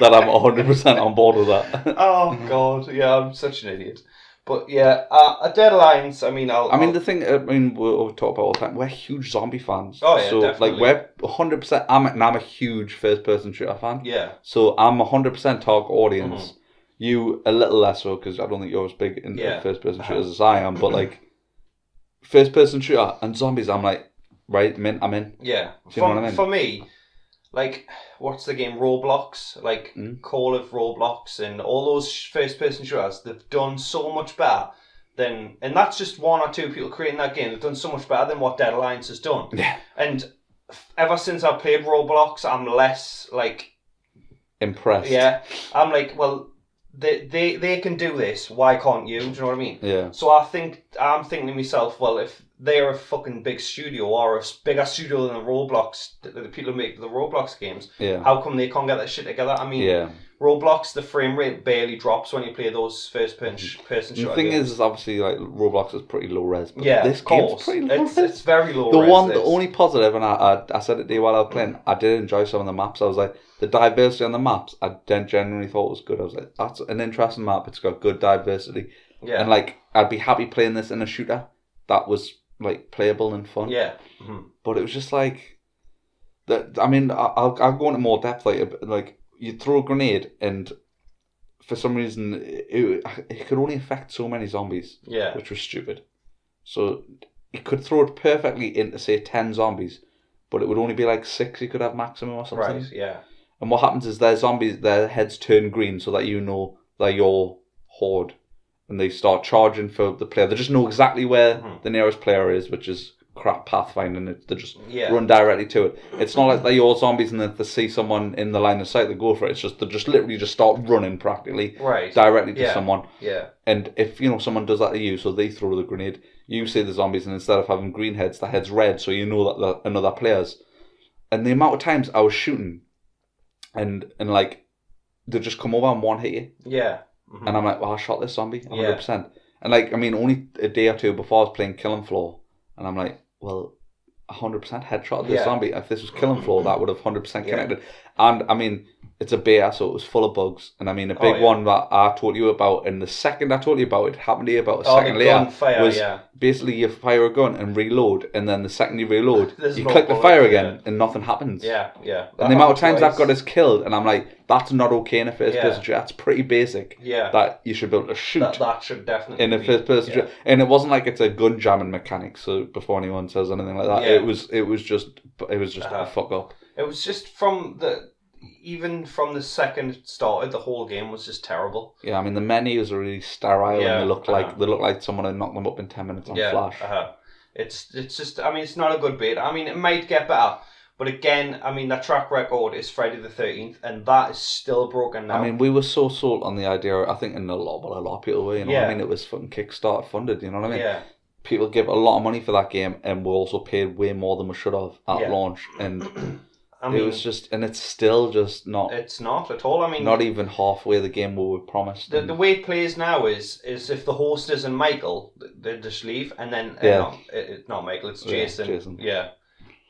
that I'm 100% on board with that. Oh god, yeah, I'm such an idiot. But yeah, a Dead Alliance. I mean, the thing. We'll talk about all the time. We're huge zombie fans. Oh yeah, so definitely. Like we're 100%. I'm a huge first-person shooter fan. Yeah. So I'm 100% target audience. Mm-hmm. You a little less so because I don't think you're as big in first-person shooters as I am. But like first-person shooter and zombies, I'm like, right, I'm in. Yeah. Do you know what I mean? For me, like, what's the game? Roblox, like Call of Roblox and all those first-person shooters, they've done so much better than, and that's just one or two people creating that game. They've done so much better than what Dead Alliance has done. Yeah. And ever since I played Roblox, I'm less like impressed. Yeah, I'm like, well, they can do this. Why can't you? Do you know what I mean? Yeah. So I'm thinking to myself, well, if they're a fucking big studio or a bigger studio than the Roblox, the people who make the Roblox games, how come they can't get that shit together? I mean, Roblox, the frame rate barely drops when you play those first-person shooter The thing games. is obviously, like, Roblox is pretty low res, but yeah, this game's pretty low res. It's very low res. The only positive, and I said it to you while I was playing, I did enjoy some of the maps. I was like, the diversity on the maps, I genuinely thought was good. I was like, that's an interesting map. It's got good diversity. Yeah. And, like, I'd be happy playing this in a shooter that was, like, playable and fun. Yeah. Mm-hmm. But it was just like, I mean, I'll go into more depth. Like you throw a grenade and for some reason it could only affect so many zombies. Yeah. Which was stupid. So you could throw it perfectly into, say, 10 zombies, but it would only be like 6 you could have maximum or something. Right, yeah. And what happens is their zombies, their heads turn green so that you know they're your horde. And they start charging for the player. They just know exactly where the nearest player is, which is crap pathfinding. They just run directly to it. It's not like they're your zombies and if they see someone in the line of sight, they go for it. It's just they just literally just start running practically directly to someone. Yeah. And if someone does that to you, so they throw the grenade, you see the zombies, and instead of having green heads, the head's red, so you know that they're another player's. And the amount of times I was shooting, and like they just come over and one hit you. Yeah. Mm-hmm. And I'm like, well, I shot this zombie 100%. Yeah. And like, I mean, only a day or two before I was playing Killing Floor, and I'm like, well, 100% headshot this zombie. If this was Killing Floor, that would have 100% connected. And I mean, it's a beta, so it was full of bugs. And I mean, a big one that I told you about, and the second I told you about it, happened to you about a second later, was basically you fire a gun and reload, and then the second you reload, you click the fire again, and nothing happens. Yeah, yeah. And the amount of times I've got us killed, and I'm like, that's not okay in a first person shooter. That's pretty basic. Yeah. That you should be able to shoot. That should definitely in a first person shooter. And it wasn't like it's a gun jamming mechanic, so before anyone says anything like that, it was just a fuck up. It was just even from the second it started, the whole game was just terrible. Yeah, I mean the menus are really sterile, and they look like someone had knocked them up in 10 minutes on Flash. It's just, I mean, it's not a good beta. I mean, it might get better, but again, I mean, the track record is Friday the 13th, and that is still broken now. I mean, we were so sold on the idea. I think a lot of people were. I mean, it was fucking Kickstarter funded. You know what I mean? Yeah. People give a lot of money for that game, and we also paid way more than we should have at launch, and. I mean, it was just, and it's still just not. It's not at all. I mean, not even halfway the game we were promised. The way it plays now is if the host isn't Michael, they just leave, and then it's not Michael, it's Jason. Yeah,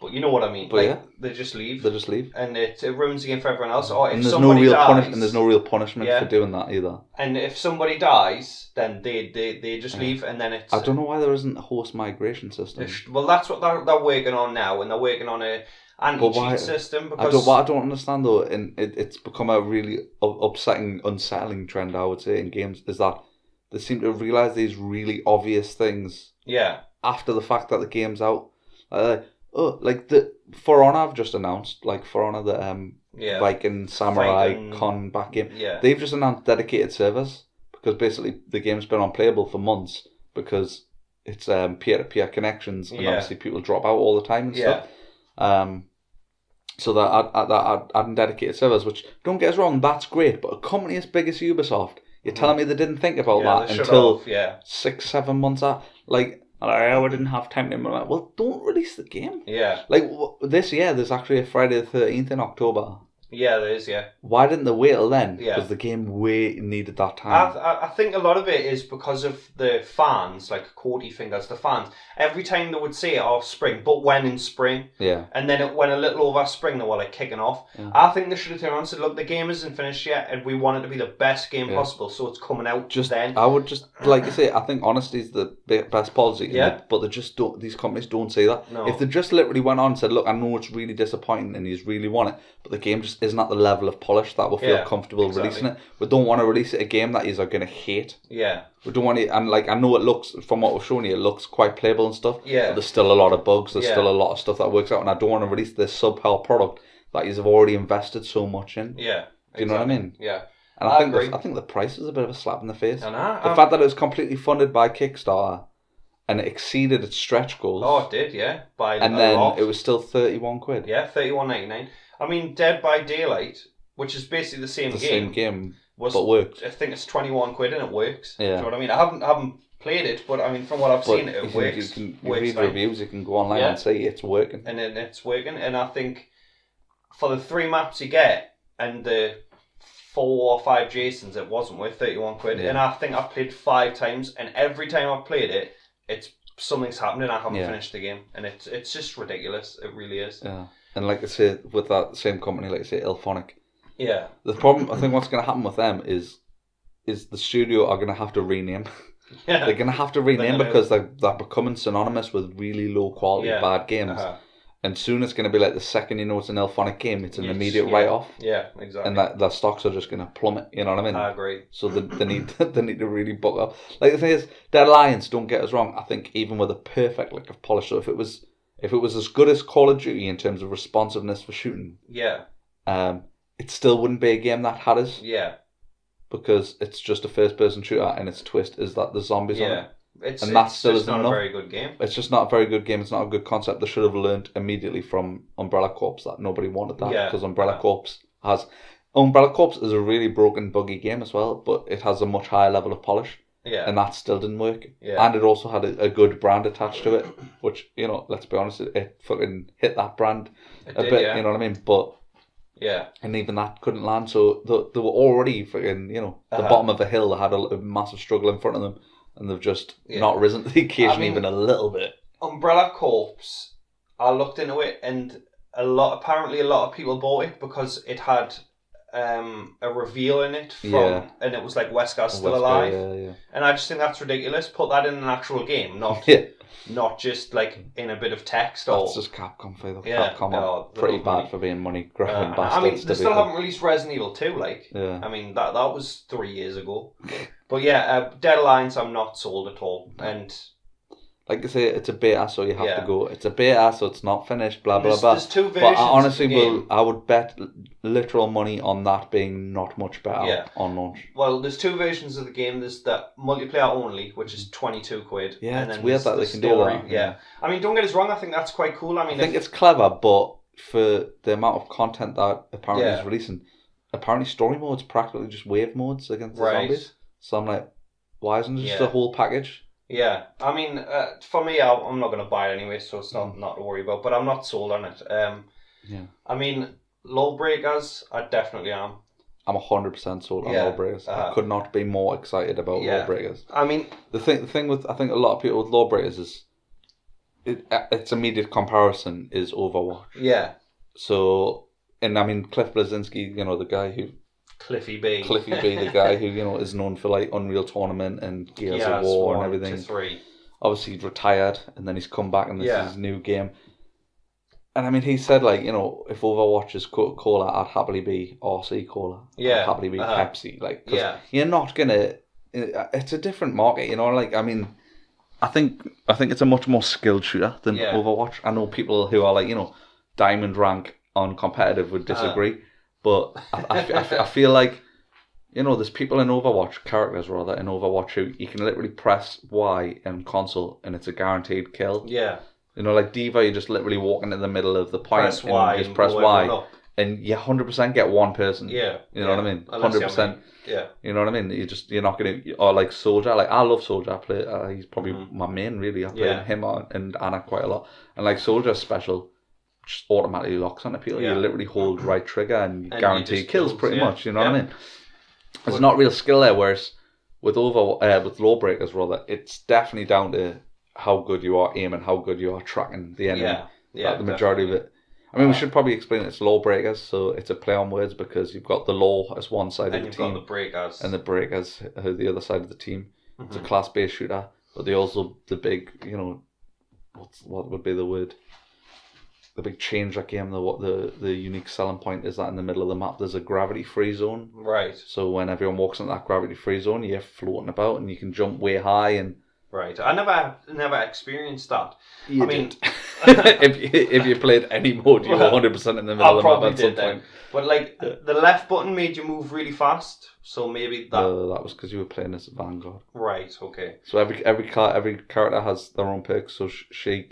but you know what I mean. But they just leave. They just leave, and it ruins the game for everyone else. Or if and somebody dies, and there's no real punishment for doing that either. And if somebody dies, then they just leave, and then it's. I don't know why there isn't a host migration system. Well, that's what they're working on now, and they're working on a anti-cheat system. Because what I don't understand though, and it's become a really upsetting, unsettling trend, I would say, in games, is that they seem to realise these really obvious things. Yeah. After the fact that the game's out, like the For Honor I've just announced, like For Honor the Viking Samurai combat game. Yeah. They've just announced dedicated servers because basically the game's been unplayable for months because it's peer-to-peer connections, and obviously people drop out all the time and stuff. So that adding dedicated servers, which, don't get us wrong, that's great, but a company as big as Ubisoft, you're telling me they didn't think about that until 6-7 months out? Like, I didn't have time to. I'm like, well, don't release the game. Yeah. Like this year, there's actually a Friday the 13th in October. Yeah, there is, yeah. Why didn't they wait till then? Yeah. Because the game needed that time. I think a lot of it is because of the fans, like Cody fingers, the fans. Every time they would say, oh, spring, but when in spring? Yeah. And then it went a little over spring, they were like kicking off. Yeah. I think they should have turned around and said, look, the game isn't finished yet and we want it to be the best game possible, so it's coming out just then. I would just, like you say, I think honesty is the best policy. Yeah. But they just don't, these companies don't say that. No. If they just literally went on and said, look, I know it's really disappointing and you really want it, but the game just isn't at the level of polish that we'll feel comfortable releasing it. We don't want to release a game that you're going to hate. Yeah. We don't want it, and like, I know it looks, from what we've shown you, it looks quite playable and stuff. Yeah. But there's still a lot of bugs, there's still a lot of stuff that works out, and I don't want to release this subpar product that you've already invested so much in. Yeah. Do you know what I mean? Yeah. And I think the price is a bit of a slap in the face. I know. The fact that it was completely funded by Kickstarter and it exceeded its stretch goals. Oh, it did, yeah. And then it was still 31 quid. Yeah, 31.99. I mean, Dead by Daylight, which is basically the same game, but worked. I think it's 21 quid and it works. Yeah. Do you know what I mean? I haven't played it, but I mean, from what I've seen, it works. You read reviews, you can go online and say it's working. And then it's working, and I think for the 3 maps you get and the 4 or 5 Jasons, it wasn't worth 31 quid. Yeah. And I think I've played 5 times, and every time I've played it, something's happened and I haven't finished the game, and it's just ridiculous. It really is. Yeah. And like I say, with that same company, like I say, Ilphonic. Yeah. The problem, I think, what's going to happen with them is the studio are going to have to rename. Yeah. They're going to have to rename because they're becoming synonymous with really low quality bad games. And soon it's going to be like the second you know it's an Ilphonic game, it's an immediate write-off. Yeah, exactly. And that their stocks are just going to plummet. You know what I mean? I agree. So they need to really buck up. Like the thing is, Dead Alliance, don't get us wrong. I think even with a perfect lick of polish, so if it was as good as Call of Duty in terms of responsiveness for shooting, it still wouldn't be a game that had us. Yeah. Because it's just a first-person shooter, and its twist is that there's zombies on it. It's just not a very good game. It's just not a very good game. It's not a good concept. They should have learned immediately from Umbrella Corps that nobody wanted that because Umbrella Corps is a really broken, buggy game as well, but it has a much higher level of polish. Yeah. And that still didn't work. Yeah. And it also had a good brand attached to it, which, you know, let's be honest, it fucking hit that brand a bit, you know what I mean? But and even that couldn't land, so they were already fucking, you know, the bottom of a hill. They had a massive struggle in front of them, and they've just not risen to the occasion even a little bit. Umbrella Corps, I looked into it, and apparently a lot of people bought it because it had a reveal in it and it was like Wesker's still alive. And I just think that's ridiculous. Put that in an actual game, not just like in a bit of text. That's just Capcom for Capcom are pretty bad for being money grabbing bastards. I mean, they still haven't released Resident Evil 2. I mean, that was 3 years ago. But Dead Alliance, I'm not sold at all. And like I say, it's a beta, so you have to go. It's a beta, so it's not finished. Blah blah blah. There's 2 versions. But I honestly I would bet literal money on that being not much better on launch. Well, there's 2 versions of the game. There's the multiplayer only, which is 22 quid. Yeah, and it's then weird that they can do that. Yeah. I mean, don't get us wrong. I think that's quite cool. I think it's clever, but for the amount of content that apparently is releasing, apparently story mode's practically just wave modes against the zombies. So I'm like, why isn't it just a whole package? Yeah, I mean, for me, I'm not going to buy it anyway, so it's not to worry about. But I'm not sold on it. I mean, Lawbreakers, I definitely am. I'm 100% sold on Lawbreakers. I could not be more excited about Lawbreakers. I mean, the thing with I think a lot of people with Lawbreakers is its immediate comparison is Overwatch. Yeah. So, and I mean, Cliff Blazinski, you know, the guy who. Cliffy B, the guy who, you know, is known for like Unreal Tournament and Gears of War and everything. 3. Obviously, he's retired and then he's come back and this is his new game. And I mean, he said, like, you know, if Overwatch is Coca-Cola, I'd happily be RC Cola. Yeah. I'd happily be Pepsi. Like, cause you're not gonna. It's a different market, you know. Like, I mean, I think it's a much more skilled shooter than Overwatch. I know people who are like, you know, diamond rank on competitive would disagree. But I feel like, you know, there's people in Overwatch, characters rather, in Overwatch who you can literally press Y in console and it's a guaranteed kill. Yeah. You know, like D.Va, you just literally walk into the middle of the point press Y and just press Y and you 100% get one person. Yeah. You know what I mean? 100%. Yeah. You know what I mean? You're not gonna, or like Soldier. Like I love Soldier. I play. He's probably my main really. I play him and Anna quite a lot. And like Soldier's special just automatically locks onto people. You literally hold right trigger and you guarantee kills pretty much. You know what I mean? There's not real skill there. Whereas with Lawbreakers rather, it's definitely down to how good you are aiming, how good you are tracking the enemy. Yeah. Like the majority of it. I mean, we should probably explain it's Lawbreakers, so it's a play on words because you've got the law as one side of the team. And you've got the breakers. And the breakers are the other side of the team. It's a class-based shooter, but they also, the big, you know, what would be the word? The big change that game, the unique selling point is that in the middle of the map there's a gravity-free zone. Right. So when everyone walks into that gravity-free zone, you're floating about and you can jump way high and... Right. I never experienced that. I mean, if you played any mode, you were 100% in the middle of the map at some point. But like the left button made you move really fast, so maybe that. That was because you were playing as Vanguard. Right. Okay. So every character has their own perks. So she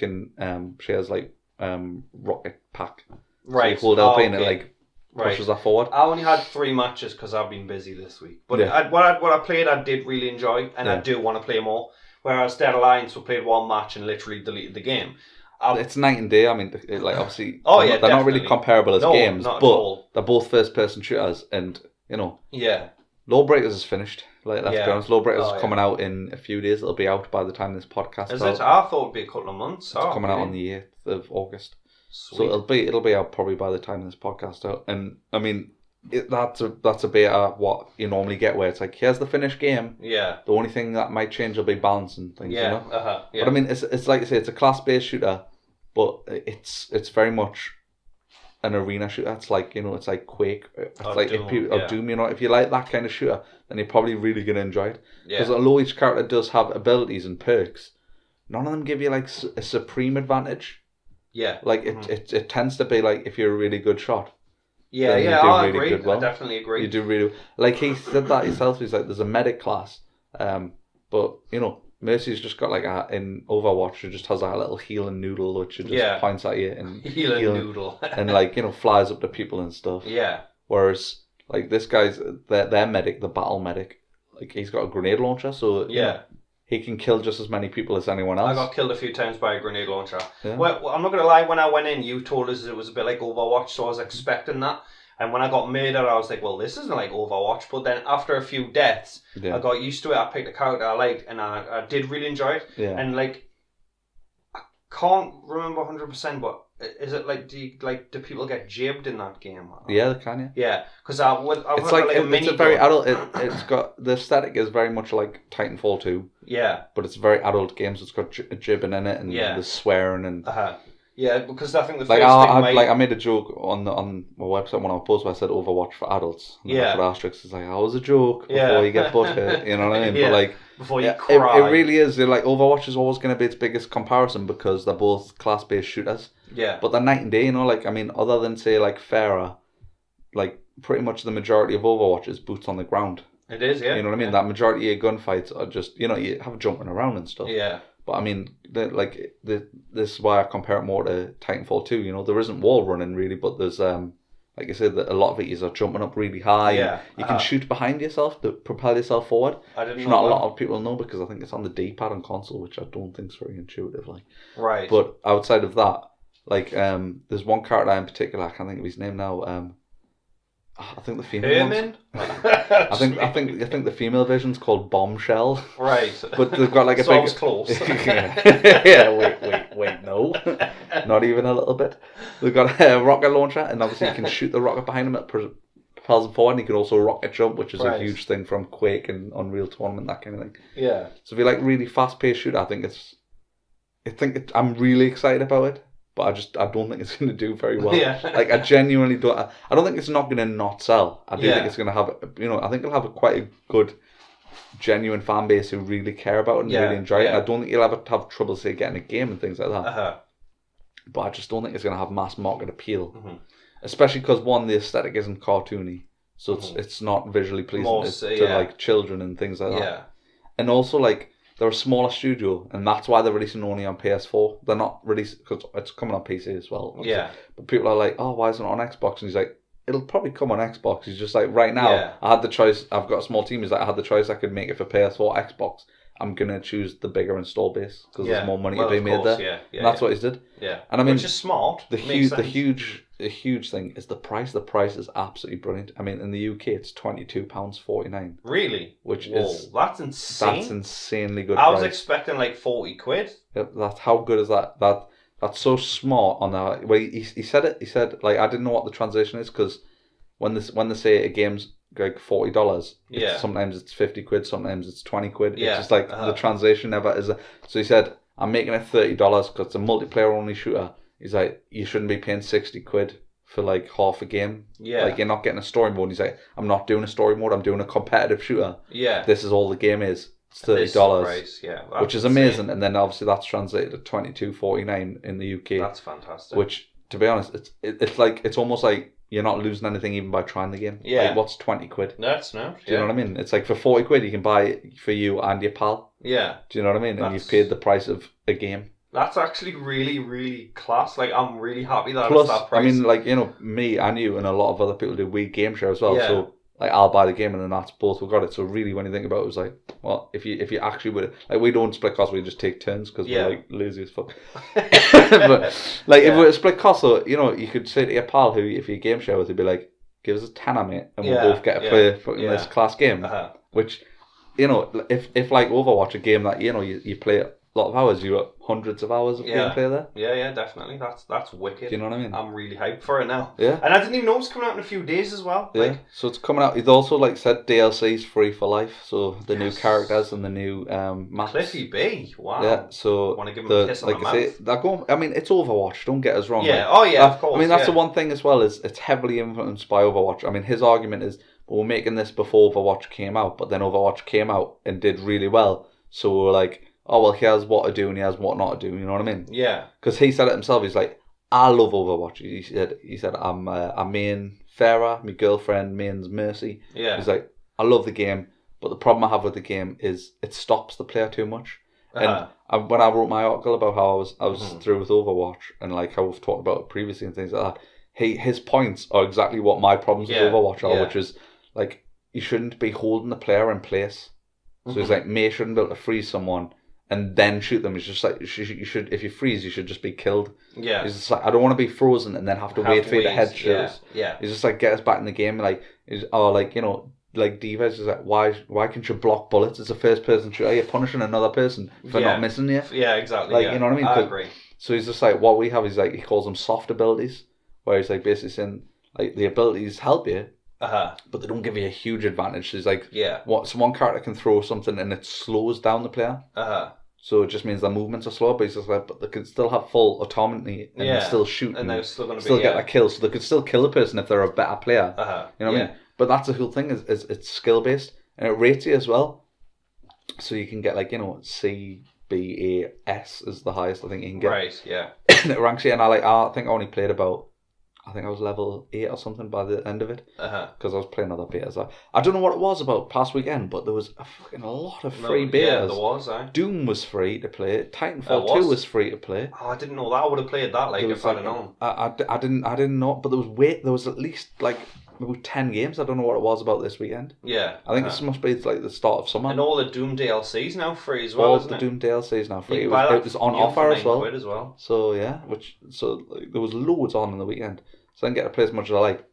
has like rocket pack. Right. So you hold LP and it like pushes that forward. I only had 3 matches because I've been busy this week. But what I played, I did really enjoy, and I do want to play more. Whereas Dead Alliance, we played 1 match and literally deleted the game. It's night and day. I mean, like obviously, they're not really comparable as games, but they're both first-person shooters, and you know, Lawbreakers is finished. Like let's be honest, Lawbreakers is coming out in a few days. It'll be out by the time this podcast is out. it? I thought it'd be a couple of months. It's coming out on the 8th of August, Sweet. So it'll be out probably by the time this podcast out. And I mean, that's a beta what you normally get, where it's like here's the finished game. Yeah. The only thing that might change will be balance and things. Yeah. You know? Yeah. But I mean, it's like you say, it's a class-based shooter, but it's very much an arena shooter. It's like, you know, it's like Quake. It's like Doom. Doom. You know, if you like that kind of shooter, then you're probably really gonna enjoy it. Because although each character does have abilities and perks, none of them give you like a supreme advantage. Yeah. Like it tends to be like if you're a really good shot. Yeah, I agree. I definitely agree. You do really like he said that himself. He's like, there's a medic class, but you know, Mercy's just got like in Overwatch, she just has a little healing noodle which she just points at you and healing noodle and like, you know, flies up to people and stuff. Yeah. Whereas like this guy's their medic, the battle medic, like he's got a grenade launcher, so you know, he can kill just as many people as anyone else. I got killed a few times by a grenade launcher. Yeah. Well, I'm not going to lie, when I went in, you told us it was a bit like Overwatch, so I was expecting that. And when I got murdered, I was like, well, this isn't like Overwatch. But then after a few deaths, I got used to it. I picked a character I liked, and I did really enjoy it. Yeah. And like, I can't remember 100%, but is it like, do people get jibbed in that game? Yeah, they can, yeah. Because it's like it's a very adult. It's got the aesthetic is very much like Titanfall 2. Yeah. But it's a very adult game, so it's got jibbing in it and the swearing and. Yeah, because I think the first thing I made a joke on my website when I posted, I said Overwatch for adults. And that's what Asterix is like, that was a joke before you get butthurt, you know what I mean? But like, before you cry. It really is. Like, Overwatch is always going to be its biggest comparison because they're both class-based shooters. Yeah. But they're night and day, you know, like, I mean, other than, say, like, Pharah, like, pretty much the majority of Overwatch is boots on the ground. It is, yeah. You know what I mean? That majority of gunfights are just, you know, you have jumping around and stuff. Yeah. But I mean, this is why I compare it more to Titanfall 2. You know, there isn't wall running really, but there's like I said, a lot of it is jumping up really high. Yeah, and you can shoot behind yourself to propel yourself forward. I didn't know. Not a lot of people know because I think it's on the D-pad on console, which I don't think is very intuitive. Like, right. But outside of that, like there's one character in particular, I can't think of his name now. I think the female ones. I think the female version's called Bombshell. Right. But they've got like a big. So close. Wait, no, not even a little bit. They've got a rocket launcher, and obviously you can shoot the rocket behind them. It propels them forward, and you can also rocket jump, which is a huge thing from Quake and Unreal Tournament, that kind of thing. Yeah. So if you like really fast-paced shooter, I'm really excited about it. But I don't think it's going to do very well. Yeah. Like, I genuinely don't. I don't think it's not going to not sell. I do think it's going to have, I think it'll have quite a good, genuine fan base who really care about it and really enjoy it. I don't think you'll ever have trouble, say, getting a game and things like that. But I just don't think it's going to have mass market appeal. Mm-hmm. Especially because, one, the aesthetic isn't cartoony. So it's not visually pleasing to like children and things like that. And also, like, they're a smaller studio, and that's why they're releasing only on PS4. They're not releasing because it's coming on PC as well. Obviously. Yeah. But people are like, oh, why isn't it on Xbox? And he's like, it'll probably come on Xbox. He's just like, right now, I had the choice. I've got a small team. He's like, I had the choice. I could make it for PS4, Xbox. I'm gonna choose the bigger install base because there's more money to be made there. And that's what he did. Yeah. And I mean, which is smart. The huge thing is the price. The price is absolutely brilliant. I mean, in the UK, it's £22.49. Really? Which is that's insane. That's insanely good. I was expecting like £40. Yep, that's how good is that? That's so smart on that. Well, he said it. He said like I didn't know what the translation is because when they say a game's like $40, sometimes it's £50, sometimes it's £20. It's just like the translation never is. So he said, I'm making it $30 because it's a multiplayer only shooter. He's like, you shouldn't be paying £60 for like half a game. Yeah. Like you're not getting a story mode. He's like, I'm not doing a story mode. I'm doing a competitive shooter. Yeah. This is all the game is. It's $30. Price, which is amazing. And then obviously that's translated to $22.49 in the UK. That's fantastic. Which, to be honest, it's almost like you're not losing anything even by trying the game. Yeah. Like, what's £20? That's no. Do you know what I mean? It's like for £40 you can buy it for you and your pal. Yeah. Do you know what I mean? And you've paid the price of a game. That's actually really, really class. Like, I'm really happy that it's that price. I mean, like, you know, me and you and a lot of other people do we game share as well. Yeah. So, like, I'll buy the game and then that's both we got it. So really, when you think about it, it was like, well, if you actually would, like, we don't split costs, we just take turns because we're like lazy as fuck. But like, if we were to split costs, so you know, you could say to your pal who, if you game share with, he'd be like, give us a tenner, mate, and we'll both get to play fucking this class game. Which, you know, if like Overwatch, a game that you know you play a lot of hours, you got hundreds of hours of gameplay there. Yeah, definitely. That's wicked. Do you know what I mean? I'm really hyped for it now. Yeah. And I didn't even know it was coming out in a few days as well. Yeah. So it's coming out. He's also like said DLC's free for life. So the new characters and the new maps. Cliffy B. Wow. Yeah. So want to give him a kiss on the mouth. They're going. I mean, it's Overwatch. Don't get us wrong. Yeah. Like, of course. I mean, that's the one thing as well is it's heavily influenced by Overwatch. I mean, his argument is we're making this before Overwatch came out, but then Overwatch came out and did really well. So we're like, oh, well, here's what to do and here's what not to do. You know what I mean? Yeah. Because he said it himself. He's like, I love Overwatch. He said I'm main Farah, my girlfriend main's Mercy. Yeah. He's like, I love the game, but the problem I have with the game is it stops the player too much. And when I wrote my article about how I was through with Overwatch and like how we've talked about it previously and things like that, his points are exactly what my problems with Overwatch are, which is like you shouldn't be holding the player in place. So he's like, May shouldn't be able to freeze someone and then shoot them. It's just like you should if you freeze, you should just be killed. Yeah. It's just like I don't want to be frozen and then have to wait for you to headshots. Yeah. It's just like get us back in the game. Like like you know, like Divas is like why can't you block bullets? It's a first person shooter. You're punishing another person for not missing you. Yeah, exactly. Like you know what I mean? I agree. So he's just like what we have is like he calls them soft abilities, where he's like basically saying like the abilities help you. But they don't give you a huge advantage. So it's like so one character can throw something and it slows down the player. So it just means their movements are slower, but he's just like, but they can still have full autonomy and still shoot and they're still going to get a kill. So they could still kill a person if they're a better player. You know what I mean? But that's the whole thing is it's skill based and it rates you as well. So you can get like, you know, C, B, A, S is the highest I think you can get. Right, yeah. And it ranks you, and I think I only played about, I think I was level 8 or something by the end of it. Because I was playing other betas. I don't know what it was about past weekend, but there was a fucking lot of free betas. Yeah, there was, Doom was free to play. Titanfall 2 was free to play. Oh, I didn't know that. I would have played that if I'd known. I didn't know, but there was at least like maybe 10 games. I don't know what it was about this weekend. Yeah. I think this must be like the start of summer. And all the Doom DLCs now free as well, all the Doom DLCs now free. It was on offer as well. So yeah, there was loads on the weekend. So I didn't get to play as much as I like.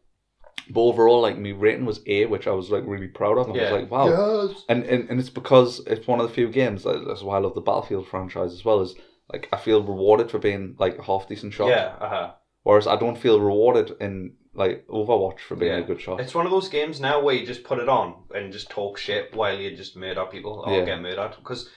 But overall, like, my rating was A, which I was like really proud of. I was like, wow. Yes. And it's because it's one of the few games, that's why I love the Battlefield franchise as well, is like I feel rewarded for being like a half decent shot. Yeah, Whereas I don't feel rewarded in like Overwatch for being a good shot. It's one of those games now where you just put it on and just talk shit while you just murder people or get murdered. Because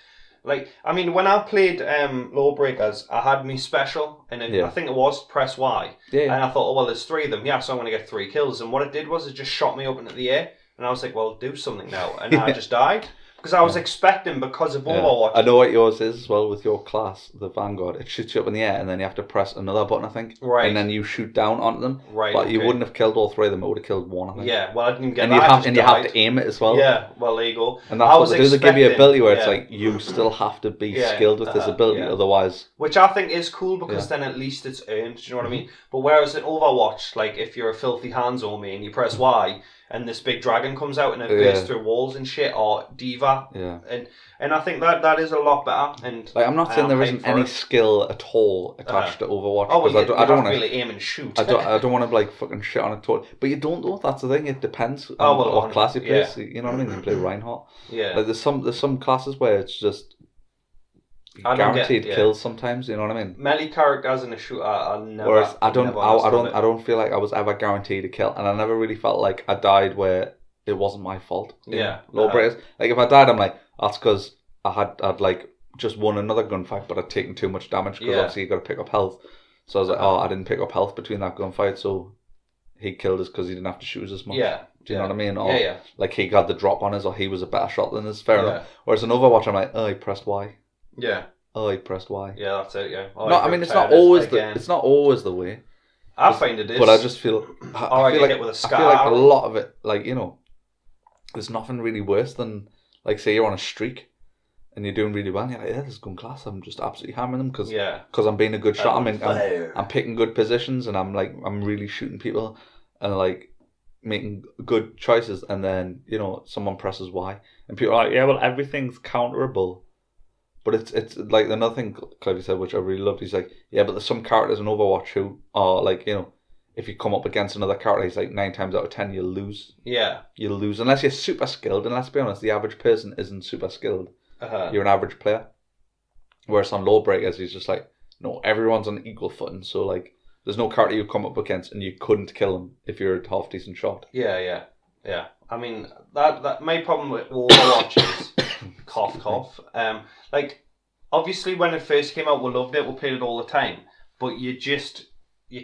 like, I mean, when I played Lawbreakers, I had me special, and I think it was press Y. Yeah. And I thought, oh, well, there's 3 of them. Yeah, so I'm going to get 3 kills. And what it did was it just shot me up into the air. And I was like, well, do something now. And I just died. Because I was expecting, because of Overwatch. I know what yours is as well with your class, the Vanguard. It shoots you up in the air, and then you have to press another button, I think. Right. And then you shoot down onto them. Right. But you wouldn't have killed all three of them. It would have killed one, I think. Yeah. Well, I didn't get and that. You have to aim it as well. Yeah. Well, there you go. And that's what they do. They give you an ability where it's like you still have to be skilled with this ability, otherwise. Which I think is cool because then at least it's earned. Do you know what I mean? But whereas in Overwatch, like if you're a filthy hands on me and you press Y and this big dragon comes out and it bursts through walls and shit, or Diva, and I think that is a lot better. And like I'm not saying there isn't any skill at all attached to Overwatch. Oh, well, I don't want to really aim and shoot. I don't want to like fucking shit on it totally. But you don't know. That's the thing. It depends on what class you play. So, you know what I mean? You play Reinhardt. Yeah. Like there's some classes where it's just guaranteed kills sometimes. You know what I mean? Melee characters in a shooter are never. Whereas I don't feel like I was ever guaranteed a kill, and I never really felt like I died where it wasn't my fault. Lawbreakers. Like if I died, I'm like that's because I'd like just won another gunfight, but I'd taken too much damage because obviously you got to pick up health. So I was like, I didn't pick up health between that gunfight, so he killed us because he didn't have to shoot us as much. Yeah. Do you know what I mean? Or like he got the drop on us, or he was a better shot than us. Fair enough. Whereas in Overwatch, I'm like, oh, he pressed Y. Yeah. Oh, he pressed Y. Yeah, that's it. Yeah. No, I mean it's not always the way. I find it is. But I just feel. I feel like with a scar. I feel like a lot of it, like there's nothing really worse than like say you're on a streak and you're doing really well. And you're like, this is gun class. I'm just absolutely hammering them because I'm being a good shot. I'm picking good positions and I'm really shooting people and like making good choices. And then someone presses Y and people are like, yeah, well everything's counterable. But it's like another thing Clive said, which I really loved. He's like, yeah, but there's some characters in Overwatch who are like, if you come up against another character, he's like 9 times out of 10 you'll lose. Yeah. You'll lose unless you're super skilled. And let's be honest, the average person isn't super skilled. You're an average player. Whereas on Lawbreakers, he's just like, no, everyone's on equal footing. So like, there's no character you come up against and you couldn't kill him if you're a half decent shot. Yeah. I mean, that my problem with Overwatch is cough. Like, obviously when it first came out, we loved it, we played it all the time. But you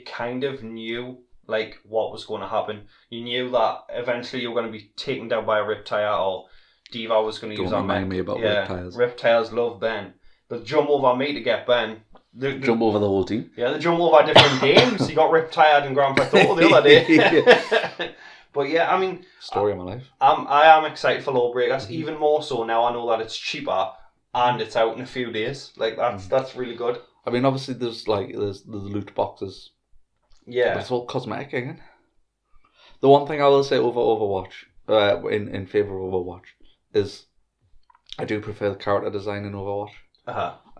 kind of knew like what was going to happen. You knew that eventually you were going to be taken down by a Riptire or Diva was going to use our mech. Don't remind me about Riptires. Riptires love Ben. They'll jump over me to get Ben. Jump over the whole team? Yeah, they jump over different games. You got Riptired and Grand Theft Auto the other day. But yeah, I mean... Story of my life. I am excited for Lawbreakers, even more so now I know that it's cheaper and it's out in a few days. Like, that's really good. I mean, obviously there's the loot boxes. Yeah. But it's all cosmetic again. The one thing I will say over Overwatch, in favour of Overwatch, is I do prefer the character design in Overwatch.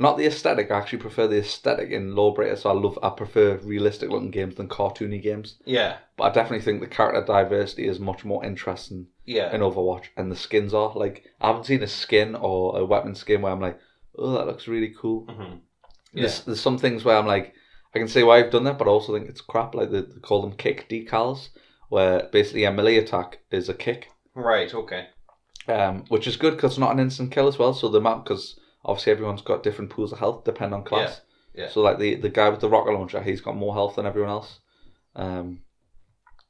Not the aesthetic, I actually prefer the aesthetic in Lawbreakers, so I prefer realistic looking games than cartoony games. Yeah. But I definitely think the character diversity is much more interesting in Overwatch, and the skins are, like, I haven't seen a skin or a weapon skin where I'm like, oh, that looks really cool. Mm-hmm. Yeah. There's some things where I'm like, I can see why I've done that, but I also think it's crap, like they call them kick decals, where basically a melee attack is a kick. Right, okay. Which is good because it's not an instant kill as well, so the map, because obviously everyone's got different pools of health depending on class. Yeah. So like the guy with the rocket launcher, he's got more health than everyone else.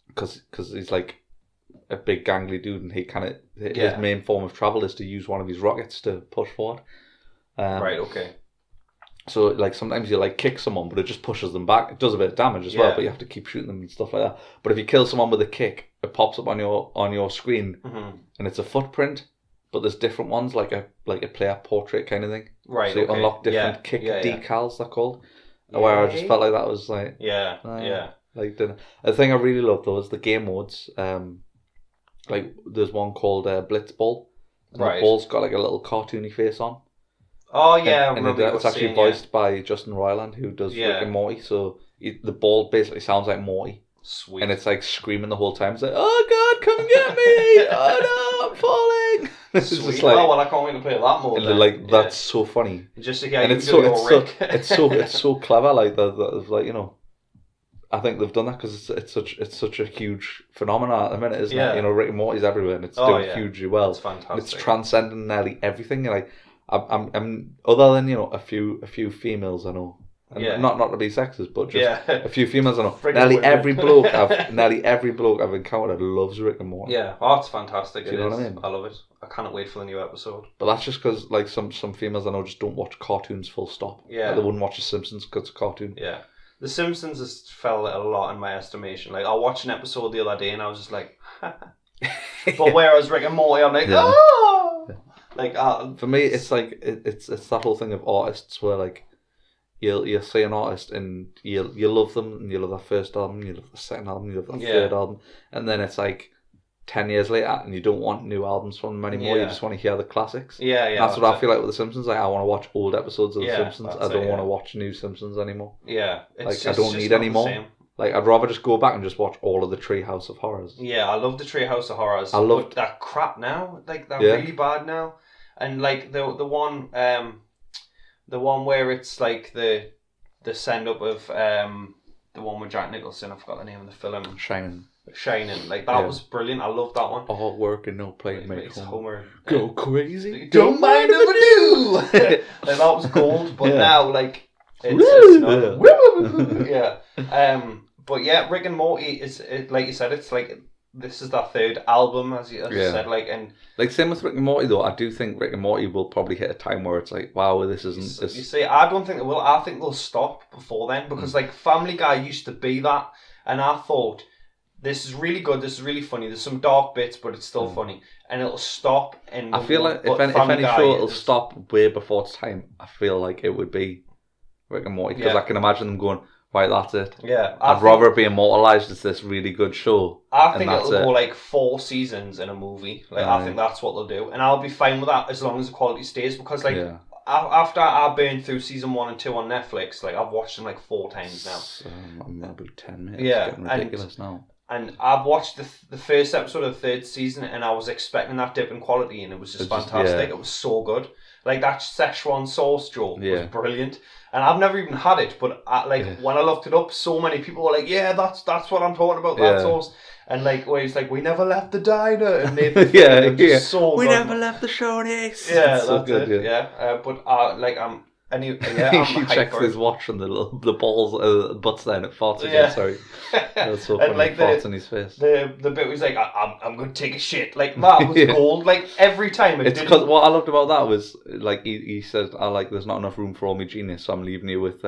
Because he's like a big gangly dude, and his main form of travel is to use one of his rockets to push forward. Right, okay. So like sometimes you like kick someone, but it just pushes them back. It does a bit of damage as well, but you have to keep shooting them and stuff like that. But if you kill someone with a kick, it pops up on your screen, and it's a footprint. But there's different ones, like a player portrait kind of thing. Right. So you unlock different kick decals, they're called. Where I just felt like that was like Like the thing I really love though is the game modes. Like there's one called Blitzball. And the ball's got like a little cartoony face on. Oh yeah, and it's actually voiced by Justin Roiland, who does Rick and Morty. So the ball basically sounds like Morty. Sweet. And it's like screaming the whole time. It's like, oh God, come get me! Oh no, I'm falling. It's just like, well, I can't wait to play that mode. And like that's so funny. Just to get and it's so clever. Like that, like I think they've done that because it's such a huge phenomenon at the minute, isn't it? Rick and Morty's everywhere, and it's doing hugely well. It's fantastic. And it's transcending nearly everything. Like I'm other than a few females I know And not to be sexist, but just a few females I know. Friggin' Nearly women. every bloke I've encountered loves Rick and Morty. Yeah, oh, it's fantastic. Do you know what I mean? I love it. I can't wait for the new episode. But that's just because like some females I know just don't watch cartoons full stop. Yeah. Like, they wouldn't watch The Simpsons because it's a cartoon. Yeah. The Simpsons has fell a lot in my estimation. Like, I watched an episode the other day and I was just like, but whereas Rick and Morty, I'm like, oh! Like, for me, it's like, it's that whole thing of artists where like, you'll see an artist and you love them and you love their first album, you love the second album, you love their third album, and then it's like 10 years later and you don't want new albums from them anymore, you just want to hear the classics. That's what I feel like with The Simpsons. Like, I want to watch old episodes of The Simpsons. I don't want to watch new Simpsons anymore. Yeah. Like, I don't need any more. Like, I'd rather just go back and just watch all of the Treehouse of Horrors. Yeah, I love the Treehouse of Horrors. I love that crap now. Like, they're really bad now. And like the one where it's like the send up of the one with Jack Nicholson. I forgot the name of the film. Shining. Like, that was brilliant. I love that one. All work and no play make Homer go crazy. Don't mind if I do. Like, that was gold. But now, like, it's not. But yeah, Rick and Morty is like you said. It's like, this is their third album, as you said. Like, and like, same with Rick and Morty though. I do think Rick and Morty will probably hit a time where it's like, wow, this isn't. You see, I don't think it will. I think they'll stop before then, because like Family Guy used to be that, and I thought, this is really good. This is really funny. There's some dark bits, but it's still funny, and it'll stop. And I feel like if any show it'll stop way before its time, I feel like it would be Rick and Morty, because I can imagine them going, right, that's it. Yeah, I'd rather it be immortalized as this really good show. I think it'll go like 4 seasons in a movie. Like, I think that's what they'll do, and I'll be fine with that as long as the quality stays. Because like after I burned through season 1 and 2 on Netflix, like, I've watched them like 4 times now. I'm about 10 minutes. Yeah, it's getting ridiculous now. And I've watched the first episode of the 3rd season, and I was expecting that dip in quality, and it was just fantastic. It was so good. Like, that Szechuan sauce joke was brilliant. And I've never even had it, but when I looked it up, so many people were like, yeah, that's what I'm talking about, that sauce. And like, where he's like, we never left the diner. And Nathan so we good. never left the Shoney's. Yeah, that's so good. It. Yeah, but like, I'm he checks his watch and the balls butts down at farts again. Sorry, that's so funny. And like, farts in his face. The bit where he's like, I'm going to take a shit. Like, that was gold. Like, every time it's because what I loved about that was like, he said, there's not enough room for all my genius, so I'm leaving you with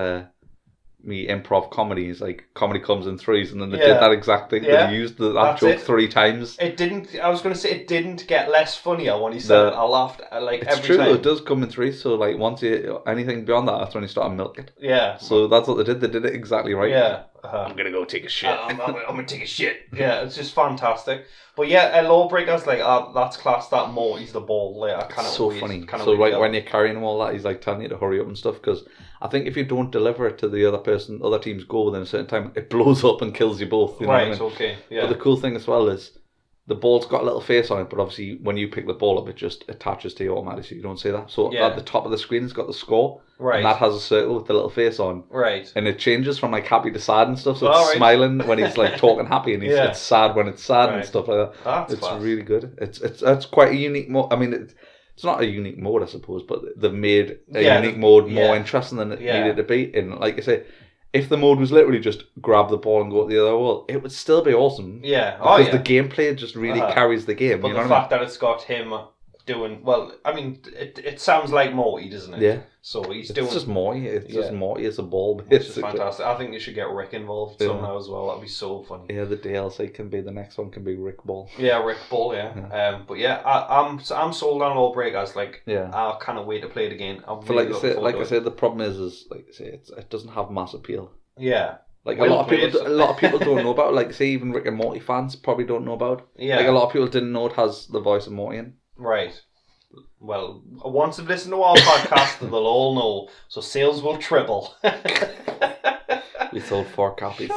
me improv comedy. He's like, comedy comes in threes, and then they did that exact thing. He used that joke 3 times. It didn't. I was going to say, it didn't get less funnier when he said it. I laughed like it's every true, time. It does come in threes. So like, once anything beyond that, that's when you start milking. Yeah. So that's what they did. They did it exactly right. Yeah. I'm gonna go take a shit. I'm gonna take a shit. Yeah, it's just fantastic. But yeah, Lawbreakers, like, that's class. That Morty's the ball. Like, I cannot. So funny. So right when you're carrying him all that, he's like telling you to hurry up and stuff, because I think if you don't deliver it to the other team's goal within a certain time, it blows up and kills you both. You know what I mean? Okay. Yeah. But the cool thing as well is, the ball's got a little face on it, but obviously when you pick the ball up, it just attaches to you automatically, so you don't see that. So at the top of the screen, it's got the score, and that has a circle with the little face on. Right. And it changes from like happy to sad and stuff, so it's smiling when he's like talking happy, and it's sad when it's sad and stuff like that. That's it's class. Really good. It's quite a unique mode. I mean, it's not a unique mode, I suppose, but they've made a unique mode more interesting than it needed to be. And like I say, if the mode was literally just grab the ball and go to the other wall, it would still be awesome. Yeah. Because the gameplay just really carries the game. But you know the fact that it's got him doing, well, I mean, it sounds like Morty, doesn't it? Yeah. So it's just Morty. It's just Morty as a ball, basically. Which is fantastic. I think you should get Rick involved somehow as well. That'd be so funny. Yeah, the DLC can be, the next one can be Rick Ball. Yeah, Rick Ball, but yeah, I'm sold on Lawbreakers. Like, I can't wait to play it again. Like I said, the problem is like I say, it doesn't have mass appeal. Yeah. Like a lot of people don't know about it. Like, say, even Rick and Morty fans probably don't know about it. Yeah. Like, a lot of people didn't know it has the voice of Morty in. Right. Well, once they've listened to our podcast, they'll all know. So sales will triple. We sold 4 copies.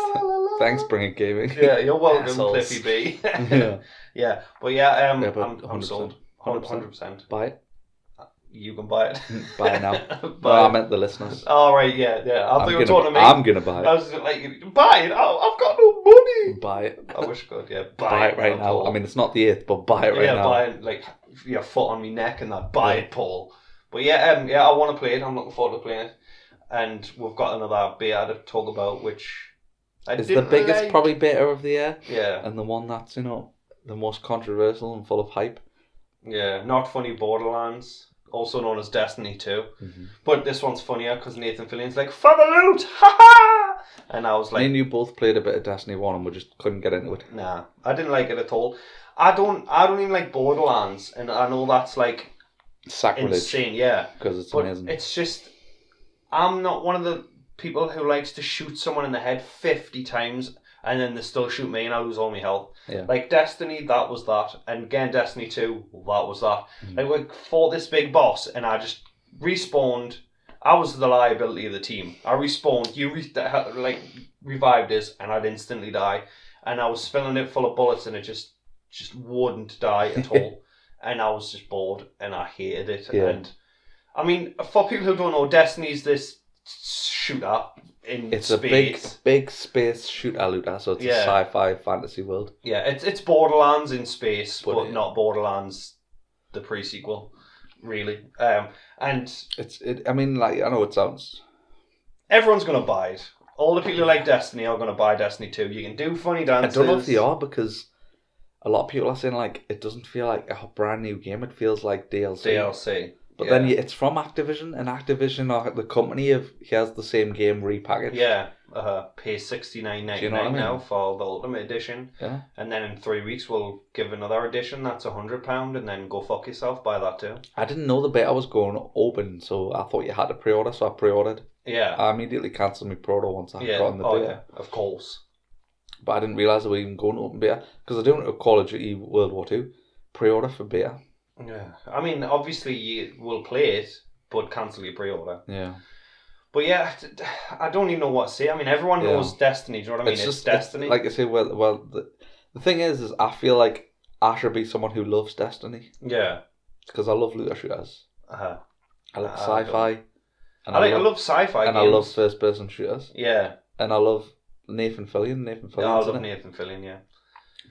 Thanks, Bring It Gaming. Yeah, you're welcome, Cliffy B. Yeah. But yeah, I'm sold. 100%. Buy it. You can buy it. Buy it now. I meant the listeners. Oh, right, yeah. I thought you were talking to me. I'm going to buy it. I was like, buy it? I've got no money. Buy it. I wish I could, yeah. Buy it right now. Paul. I mean, it's not the 8th, but buy it right now. Yeah, buy it, like, your foot on me neck and that. Buy it, Paul. But yeah, I want to play it. I'm looking forward to playing it. and we've got another beta to talk about, which is the biggest probably beta of the year. Yeah. And the one that's, the most controversial and full of hype. Yeah, Not Funny Borderlands, also known as Destiny 2. Mm-hmm. But this one's funnier because Nathan Fillion's like, for the loot! Ha ha! And I was like... Me and you both played a bit of Destiny 1 and we just couldn't get into it. Nah, I didn't like it at all. I don't even like Borderlands, and I know that's like... Sacrilege. Insane, yeah. Because it's but amazing. It's just... I'm not one of the people who likes to shoot someone in the head 50 times and then they still shoot me and I lose all my health. Yeah. Like Destiny, that was that. And again, Destiny 2, that was that. Like we fought this big boss and I just respawned. I was the liability of the team. I respawned, you revived us and I'd instantly die. And I was filling it full of bullets and it just wouldn't die at all. And I was just bored and I hated it. Yeah. And I mean, for people who don't know, Destiny's this shooter in it's space. a big space shooter-looter, so it's a sci-fi fantasy world. Yeah, it's Borderlands in space, but yeah. not Borderlands, the pre-sequel, really. And I know it sounds... Everyone's going to buy it. All the people who like Destiny are going to buy Destiny 2. You can do funny dances. I don't know if they are, because a lot of people are saying, like, it doesn't feel like a brand new game, it feels like DLC. But then it's from Activision, and Activision are the company has the same game repackaged. Yeah, pay $69.99 now for the Ultimate Edition. Yeah. And then in 3 weeks we'll give another edition that's £100, and then go fuck yourself, buy that too. I didn't know the beta was going open, so I thought you had to pre-order, so I pre-ordered. Yeah. I immediately cancelled my pre-order once I got in the beta. Yeah, of course. But I didn't realise they were even going to open beta, because I do Call of Duty World War II pre-order for beta. Yeah, I mean, obviously you will play it, but cancel your pre-order. Yeah. But yeah, I don't even know what to say. I mean, everyone knows Destiny, do you know what I mean? It's Destiny. Like I say, well, the thing is I feel like I should be someone who loves Destiny. Yeah. Because I love looter shooters. Uh-huh. I like sci-fi. And I love sci-fi and games. I love first-person shooters. Yeah. And I love Nathan Fillion. Yeah, I love Nathan Fillion, yeah.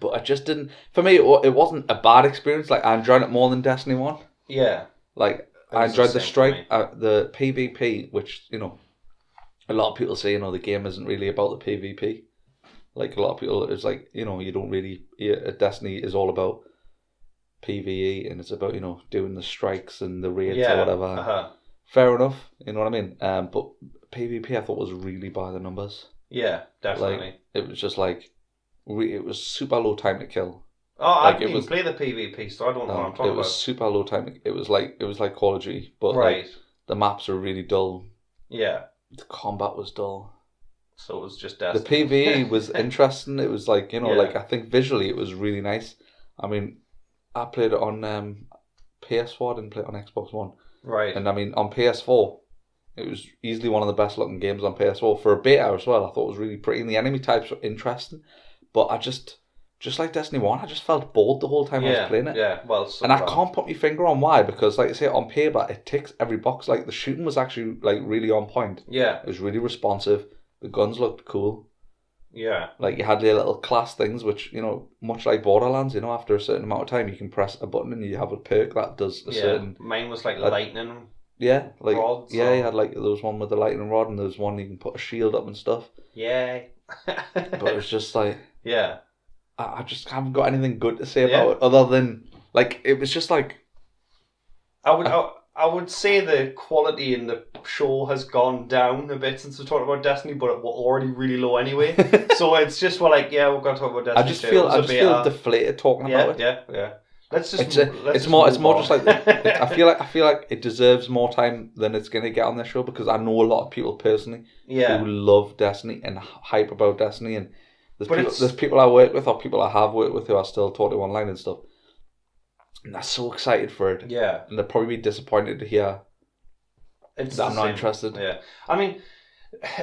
But I just didn't... For me, it wasn't a bad experience. Like, I enjoyed it more than Destiny 1. Yeah. Like, I enjoyed the strike, the PvP, which, a lot of people say, the game isn't really about the PvP. Like, a lot of people, it's like, you don't really... Destiny is all about PvE, and it's about, doing the strikes and the raids or whatever. Uh-huh. Fair enough, you know what I mean? But PvP I thought was really by the numbers. Yeah, definitely. Like, it was just like... It was super low time to kill. Oh, I didn't even play the PvP, so I don't know what I'm talking about. It was super low time. It was like Call of Duty, but like, the maps are really dull. Yeah. The combat was dull. So it was just Destiny. The PvE was interesting. It was like, like I think visually it was really nice. I mean, I played it on PS4, I didn't play it on Xbox One. Right. And I mean, on PS4, it was easily one of the best looking games on PS4 for a beta as well. I thought it was really pretty, and the enemy types were interesting. But I just like Destiny 1, I just felt bored the whole time I was playing it. Yeah, well, and I can't put my finger on why, because like I say, on paper, it ticks every box. Like, the shooting was actually like really on point. Yeah. It was really responsive. The guns looked cool. Yeah. Like, you had the little class things, which, much like Borderlands, after a certain amount of time, you can press a button and you have a perk that does a certain... Mine was like lightning. Yeah, like rods, you had like there was one with the lightning rod, and there was one you can put a shield up and stuff. Yeah. But it was just like... Yeah. I just haven't got anything good to say about it, other than, like, it was just like... I would say the quality in the show has gone down a bit since we talked about Destiny, but it was already really low anyway. So it's just, we're like, we're going to talk about Destiny. I just feel deflated talking about it. Yeah. It's more just like I feel like it deserves more time than it's gonna get on this show, because I know a lot of people personally who love Destiny and hype about Destiny, and there's people I work with or people I have worked with who I still talk to online and stuff, and they're so excited for it. Yeah, and they're probably disappointed to hear that I'm not interested. Yeah, I mean,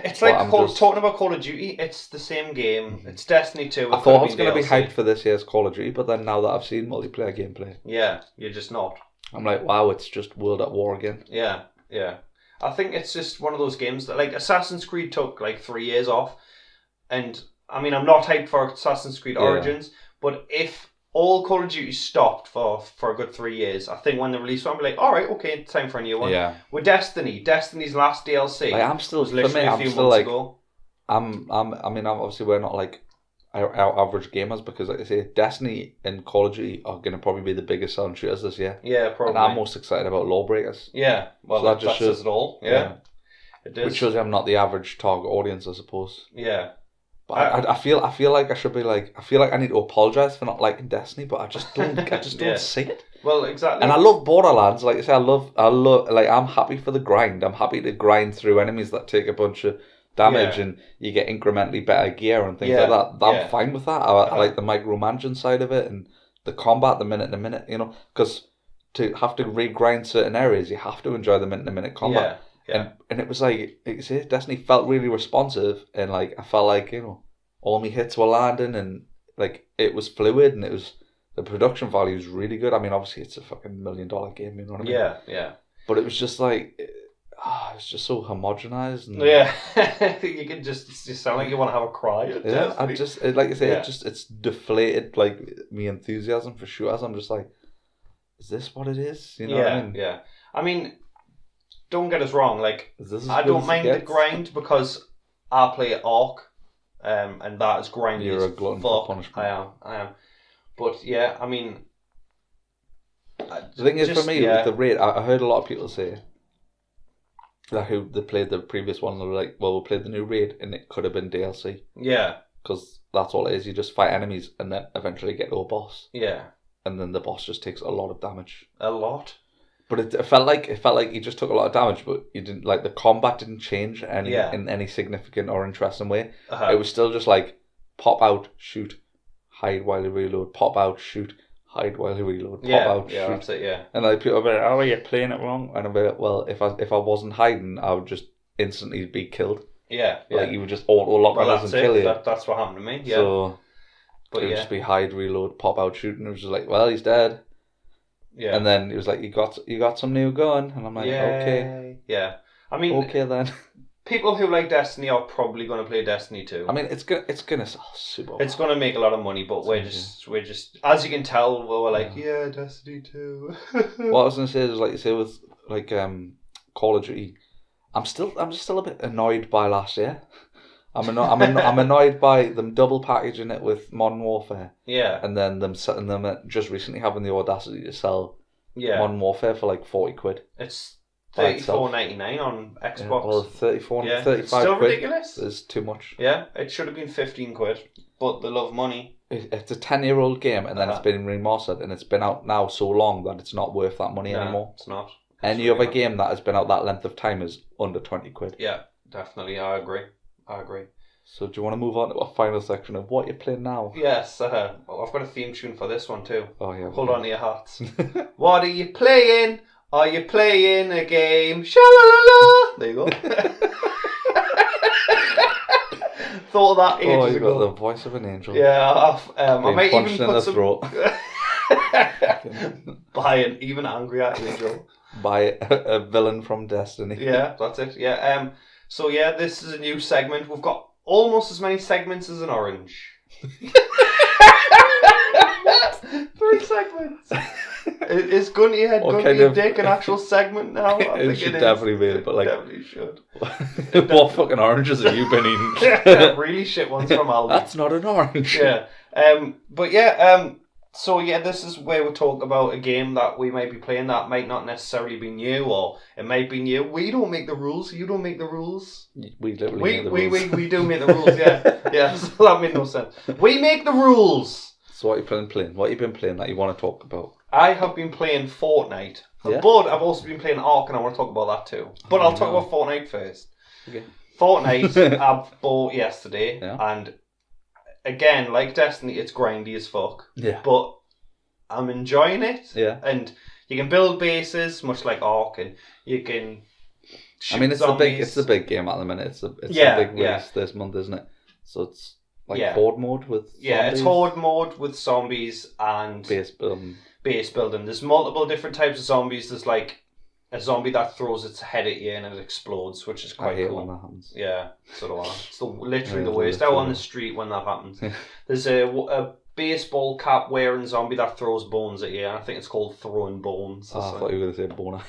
it's like talking about Call of Duty. It's the same game. It's Destiny 2. I thought I was going to be hyped for this year's Call of Duty, but then now that I've seen multiplayer gameplay, you're just not. I'm like, wow, it's just World at War again. Yeah. I think it's just one of those games that, like, Assassin's Creed took like 3 years off, and I mean, I'm not hyped for Assassin's Creed Origins, but if all Call of Duty stopped for a good 3 years. I think when they released one, we're like, all right, okay, it's time for a new one. Yeah. With Destiny's last DLC. Like, I'm still, was literally for me, a few I'm still months like, ago. I mean, obviously we're not like our average gamers because, like I say, Destiny and Call of Duty are going to probably be the biggest selling shooters this year. Yeah, probably. And I'm most excited about Lawbreakers. Yeah, well, So that just says it all. Yeah. It does. Which shows I'm not the average target audience, I suppose. Yeah. But I feel like I should be like, I feel like I need to apologise for not liking Destiny, but I just don't Yeah. see it. Well, exactly. And I love Borderlands. Like I say, I love, like, I'm happy for the grind. I'm happy to grind through enemies that take a bunch of damage and you get incrementally better gear and things like that. I'm fine with that. I like the micromanaging side of it and the combat, the minute to minute, you know, because to have to regrind certain areas, you have to enjoy the minute to minute combat. Yeah. And it was like you say, Destiny felt really responsive, and like I felt like, you know, all my hits were landing, and like it was fluid, and it was, the production value was really good. I mean, obviously it's a fucking $1 million game, you know what I mean? Yeah. But it was just like, it's just so homogenized. And, yeah, you can just sound like you want to have a cry. Yeah, I just like I say, it's deflated like my enthusiasm for shooters. I'm just like, is this what it is? You know what I mean? Yeah. I mean, don't get us wrong. Like, I don't mind the grind because I play Ark, and that is grindy. You're a glutton for punishment. I am. But yeah, I mean, the thing is, for me, with the raid, I heard a lot of people say that who they played the previous one, they were like, well, we played the new raid and it could have been DLC. Yeah. Because that's all it is. You just fight enemies and then eventually get to a boss. Yeah. And then the boss just takes a lot of damage. A lot? But it felt like you just took a lot of damage, but you didn't, like, the combat didn't change in any significant or interesting way. It was still just like, pop out, shoot, hide while you reload, pop out, shoot, hide while you reload, pop out, shoot. Yeah, that's it, yeah. And like, people are like, oh, you're playing it wrong. And I'm like, well, if I wasn't hiding, I would just instantly be killed. Yeah. Like, you would just auto-lock and kill you. That's what happened to me, yeah. So, it would just be hide, reload, pop out, shoot, and it was just like, well, he's dead. Yeah. And then it was like, you got some new gun, and I'm like, okay. Yeah. I mean, okay then. People who like Destiny are probably going to play Destiny 2. I mean, it's gonna sell super well. It's going to make a lot of money, but we're just as you can tell, we're like, Destiny 2. What I was gonna say is, like you say, with like Call of Duty, I'm just still a bit annoyed by last year. I'm annoyed by them double packaging it with Modern Warfare. Yeah. And then them just recently having the audacity to sell Modern Warfare for like £40. It's $34.99 on Xbox. Yeah, well, 34, 35 it's still quid ridiculous. is too much. Yeah, it should have been £15, but they love money. It's a 10-year-old game, and then it's been remastered, and it's been out now so long that it's not worth that money anymore. It's not. Any other game that has been out that length of time is under £20. Yeah, definitely. I agree. So do you want to move on to our final section of what you're playing now? Yes, I've got a theme tune for this one too. Oh yeah. Hold on to your hats. What are you playing? Are you playing a game? Sha-la-la-la! There you go. Thought of that ages ago. Oh, you got the voice of an angel. Yeah, I might even put in the some... throat. By an even angrier angel. By a villain from Destiny. Yeah, that's it. Yeah. So yeah, this is a new segment. We've got almost as many segments as an orange. 3 segments. Is gun to your head, gun to your dick an actual segment now? I think should definitely be, but like, definitely should. What fucking oranges have you been eating? Really shit ones from Aldi. That's not an orange. Yeah. So yeah, this is where we talk about a game that we might be playing that might not necessarily be new, or it might be new. We don't make the rules. You don't make the rules. We literally make the rules. We do make the rules. Yeah. So that made no sense. We make the rules. So what have you been playing? What have you been playing that you want to talk about? I have been playing Fortnite, but I've also been playing Ark, and I want to talk about that too. But I'll talk about Fortnite first. Okay. Fortnite I bought yesterday, and again, like Destiny, it's grindy as fuck. Yeah. But I'm enjoying it. Yeah. And you can build bases, much like Ark, and you can shoot zombies. It's the big game at the minute. It's the big release this month, isn't it? So it's like horde mode with zombies. Yeah, it's horde mode with zombies and base building. There's multiple different types of zombies. There's like a zombie that throws its head at you and it explodes, which is quite cool. I hate when that happens. Yeah, so do I. It's literally the worst. Out on the street when that happens. There's a baseball cap wearing zombie that throws bones at you. I think it's called throwing bones. I thought you were going to say boner.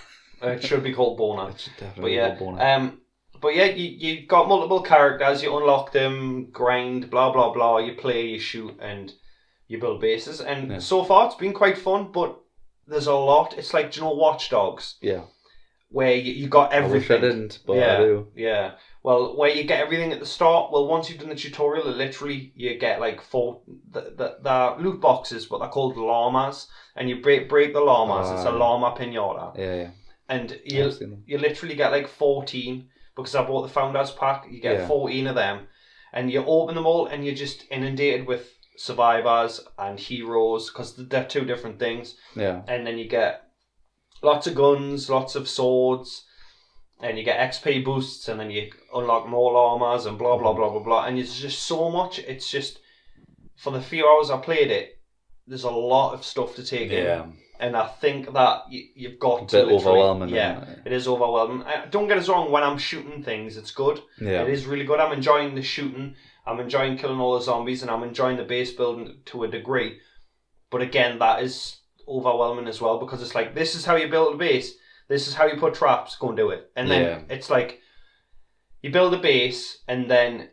It should be called boner. It should definitely be called boner. But yeah, you've got multiple characters, you unlock them, grind, blah, blah, blah, you play, you shoot, and you build bases. And so far, it's been quite fun, but there's a lot. It's like, do you know Watch Dogs? Yeah. Where you got everything. I wish I didn't, but I do. Yeah. Well, where you get everything at the start, well, once you've done the tutorial, literally, you get like the loot boxes, but they're called llamas, and you break the llamas. It's a llama pinata. Yeah. And you literally get like 14, because I bought the Founders Pack, you get 14 of them, and you open them all, and you're just inundated with survivors and heroes, because they're two different things. Yeah. And then you get lots of guns, lots of swords, and you get XP boosts, and then you unlock more llamas, and blah, blah, blah, blah, blah. And it's just so much. It's just, for the few hours I played it, there's a lot of stuff to take in. And I think that you've got to... A bit overwhelming. Yeah, it is overwhelming. Don't get us wrong, when I'm shooting things, it's good. Yeah. It is really good. I'm enjoying the shooting. I'm enjoying killing all the zombies, and I'm enjoying the base building to a degree. But again, that is overwhelming as well, because it's like, this is how you build a base, this is how you put traps, go and do it. And then it's like, you build a base, and then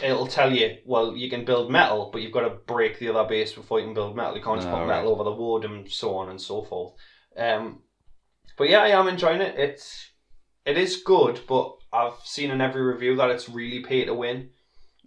it'll tell you, well, you can build metal, but you've got to break the other base before you can build metal. You can't just put metal over the wood, and so on and so forth. But yeah, I am enjoying it. It is good, but I've seen in every review that it's really pay to win.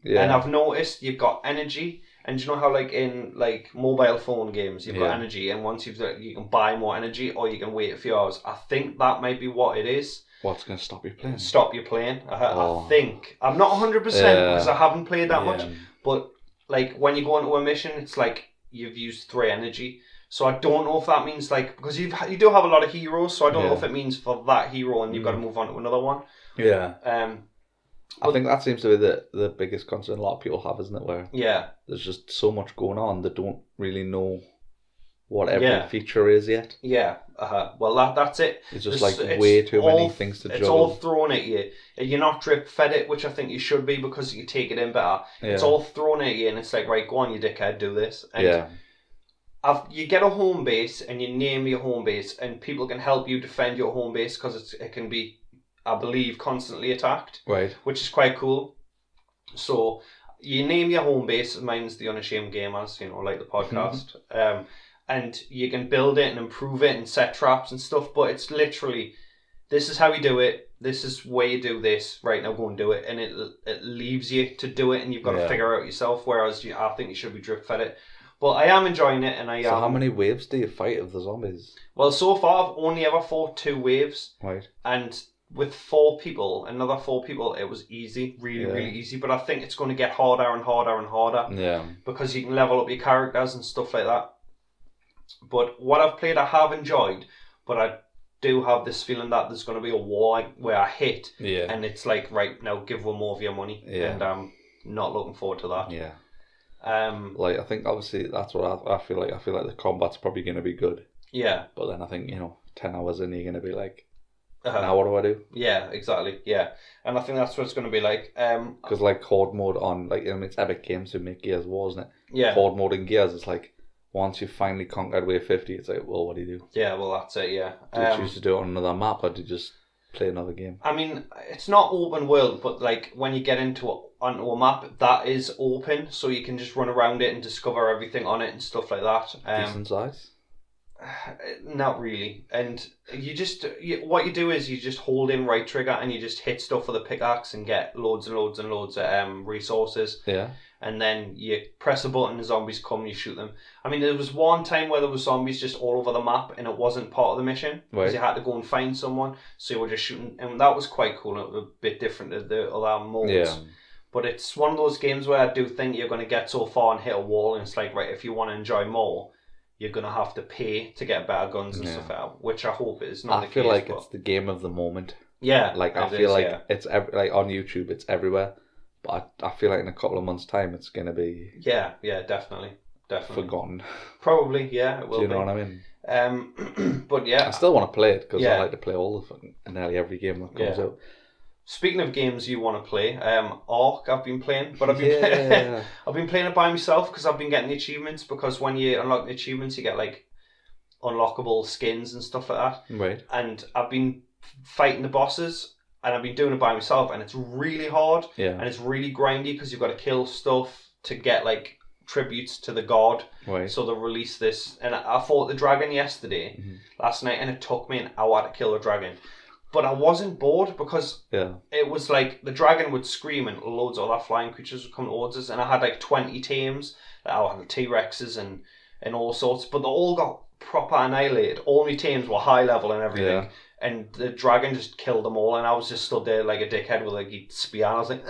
Yeah. And I've noticed you've got energy. And you know how, like, in, like, mobile phone games, you've got energy, and once you can buy more energy, or you can wait a few hours. I think that might be what it is. What's going to stop you playing? Stop you playing. I think. I'm not 100% because I haven't played that much. But, like, when you go into a mission, it's like you've used 3 energy. So I don't know if that means, like, because you do have a lot of heroes, so I don't know if it means for that hero and you've got to move on to another one. Yeah. I think that seems to be the biggest concern a lot of people have, isn't it? Where there's just so much going on, they don't really know what every feature is yet. Yeah. Well, that's it. It's just way too many things to juggle. It's all thrown at you. You're not drip fed it, which I think you should be, because you take it in better. Yeah. It's all thrown at you, and it's like, right, go on, you dickhead, do this. And you get a home base, and you name your home base, and people can help you defend your home base, because it can be, I believe, constantly attacked. Right. Which is quite cool. So you name your home base. Mine's the Unashamed Gamers, like the podcast. And you can build it and improve it and set traps and stuff. But it's literally, this is how you do it. This is where you do this. Right, now go and do it. And it leaves you to do it, and you've got to figure it out yourself. Whereas I think you should be drip fed it. But I am enjoying it, and I am. So how many waves do you fight of the zombies? Well, so far I've only ever fought 2 waves. Right. And with 4 people, another 4 people, it was easy, really easy. But I think it's going to get harder and harder and harder. Yeah. Because you can level up your characters and stuff like that. But what I've played, I have enjoyed. But I do have this feeling that there's going to be a war where I hit. Yeah. And it's like, right, now give one more of your money. Yeah. And I'm not looking forward to that. Yeah. I think obviously that's what I feel like. I feel like the combat's probably going to be good. Yeah. But then I think, 10 hours in, you're going to be like, now what do I do? Yeah, exactly. Yeah, and I think that's what it's going to be like. Because horde mode on, it's Epic Games who make Gears War, isn't it? Yeah. Horde mode in Gears, it's like, once you've finally conquered wave 50, it's like, well, what do you do? Yeah, well, that's it, yeah. Do you choose to do it on another map, or do you just play another game? I mean, it's not open world, but when you get onto a map, that is open, so you can just run around it and discover everything on it and stuff like that. Decent size? Not really. And what you do is you just hold in right trigger and you just hit stuff with a pickaxe and get loads and loads and loads of resources. Yeah. And then you press a button and zombies come and you shoot them. I mean, there was one time where there was zombies just all over the map and it wasn't part of the mission. Because you had to go and find someone. So you were just shooting. And that was quite cool. It was a bit different to the other modes. Yeah. But it's one of those games where I do think you're going to get so far and hit a wall. And it's like, right, if you want to enjoy more, you're going to have to pay to get better guns and stuff out, which I hope is not the case. I feel like it's the game of the moment. Yeah. I feel like it's on YouTube, it's everywhere. But I feel like in a couple of months' time, it's going to be... Yeah, definitely. Forgotten. Probably, yeah, it will be. Do you know what I mean? But yeah. I still want to play it, because I like to play nearly every game that comes out. speaking of games you want to play, Ark I've been playing, but I've been I've been playing it by myself because I've been getting the achievements. Because when you unlock the achievements, you get like unlockable skins and stuff like that. Right. And I've been fighting the bosses, and I've been doing it by myself, and it's really hard. Yeah. And it's really grindy because you've got to kill stuff to get like tributes to the god. Right. So they'll release this, and I fought the dragon yesterday, last night, and it took me an hour to kill the dragon. But I wasn't bored because it was like the dragon would scream and loads of other flying creatures would come towards us, and I had like 20 tames. I had T-Rexes and all sorts, but they all got proper annihilated. All my teams were high level and everything, and the dragon just killed them all, and I was just stood there like a dickhead with a spear, and I was like,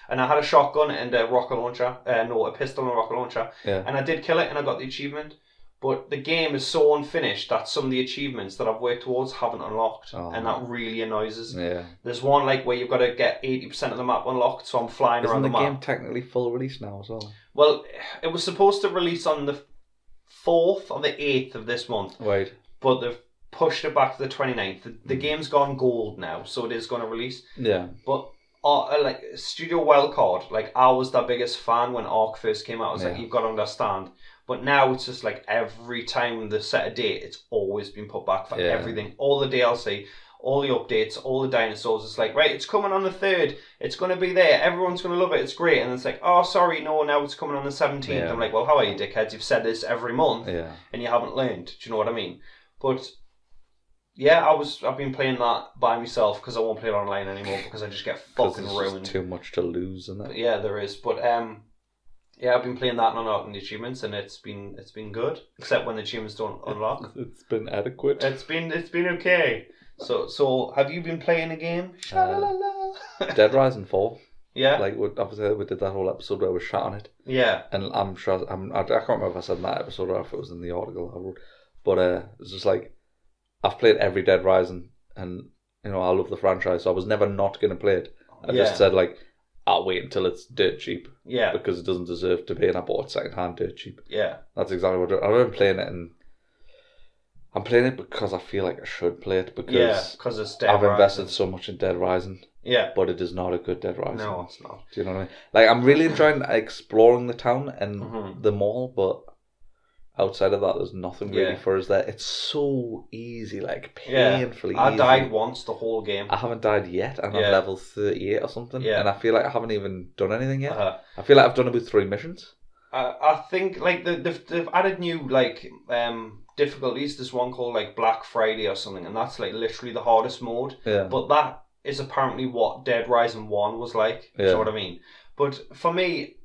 and I had a shotgun and a rocket launcher, a pistol and a rocket launcher, and I did kill it, and I got the achievement. But the game is so unfinished that some of the achievements that I've worked towards haven't unlocked, and that really annoys us. Yeah. There's one like where you've got to get 80% of the map unlocked, so I'm flying around the map. Isn't the game technically full release now as well? Well, it was supposed to release on the 4th or the 8th of this month. Right. But they've pushed it back to the 29th. The game's gone gold now, so it is going to release. Yeah. But like Studio Wildcard, like I was their biggest fan when Ark first came out. I was like, you've got to understand. But now it's just like every time they set a date, it's always been put back for everything. All the DLC, all the updates, all the dinosaurs. It's like, right, it's coming on the 3rd. It's going to be there. Everyone's going to love it. It's great. And it's like, oh, sorry, no, now it's coming on the 17th. Yeah. I'm like, well, how are you, dickheads? You've said this every month and you haven't learned. Do you know what I mean? But yeah, I've been playing that by myself because I won't play it online anymore because I just get fucking ruined. Too much to lose, isn't it? Yeah, there is. But yeah, I've been playing that and unlocking the achievements, and it's been good. Except when the achievements don't unlock. It's been adequate. It's been okay. So have you been playing a game? Dead Rising 4. Yeah. Like obviously we did that whole episode where we shot on it. Yeah. And I'm sure I can't remember if I said in that episode or if it was in the article I wrote. But it's just like I've played every Dead Rising, and you know I love the franchise, so I was never not going to play it. I just said like I'll wait until it's dirt cheap. Yeah. Because it doesn't deserve to be, and I bought it second hand dirt cheap. Yeah. That's exactly what I've been playing it, and I'm playing it because I feel like I should play it because it's Dead I've Rising. invested so much in Dead Rising. Yeah. But it is not a good Dead Rising. No, it's not. Do you know what I mean? Like I'm really enjoying exploring the town and the mall, but outside of that, there's nothing really for us there. It's so easy, like painfully easy. I died once the whole game. I haven't died yet, and I'm level 38 or something. Yeah. And I feel like I haven't even done anything yet. I feel like I've done about 3 missions. I think like they've added new like difficulties. There's one called like Black Friday or something, and that's like literally the hardest mode. Yeah. But that is apparently what Dead Rising 1 was like. Yeah. You know what I mean? But for me,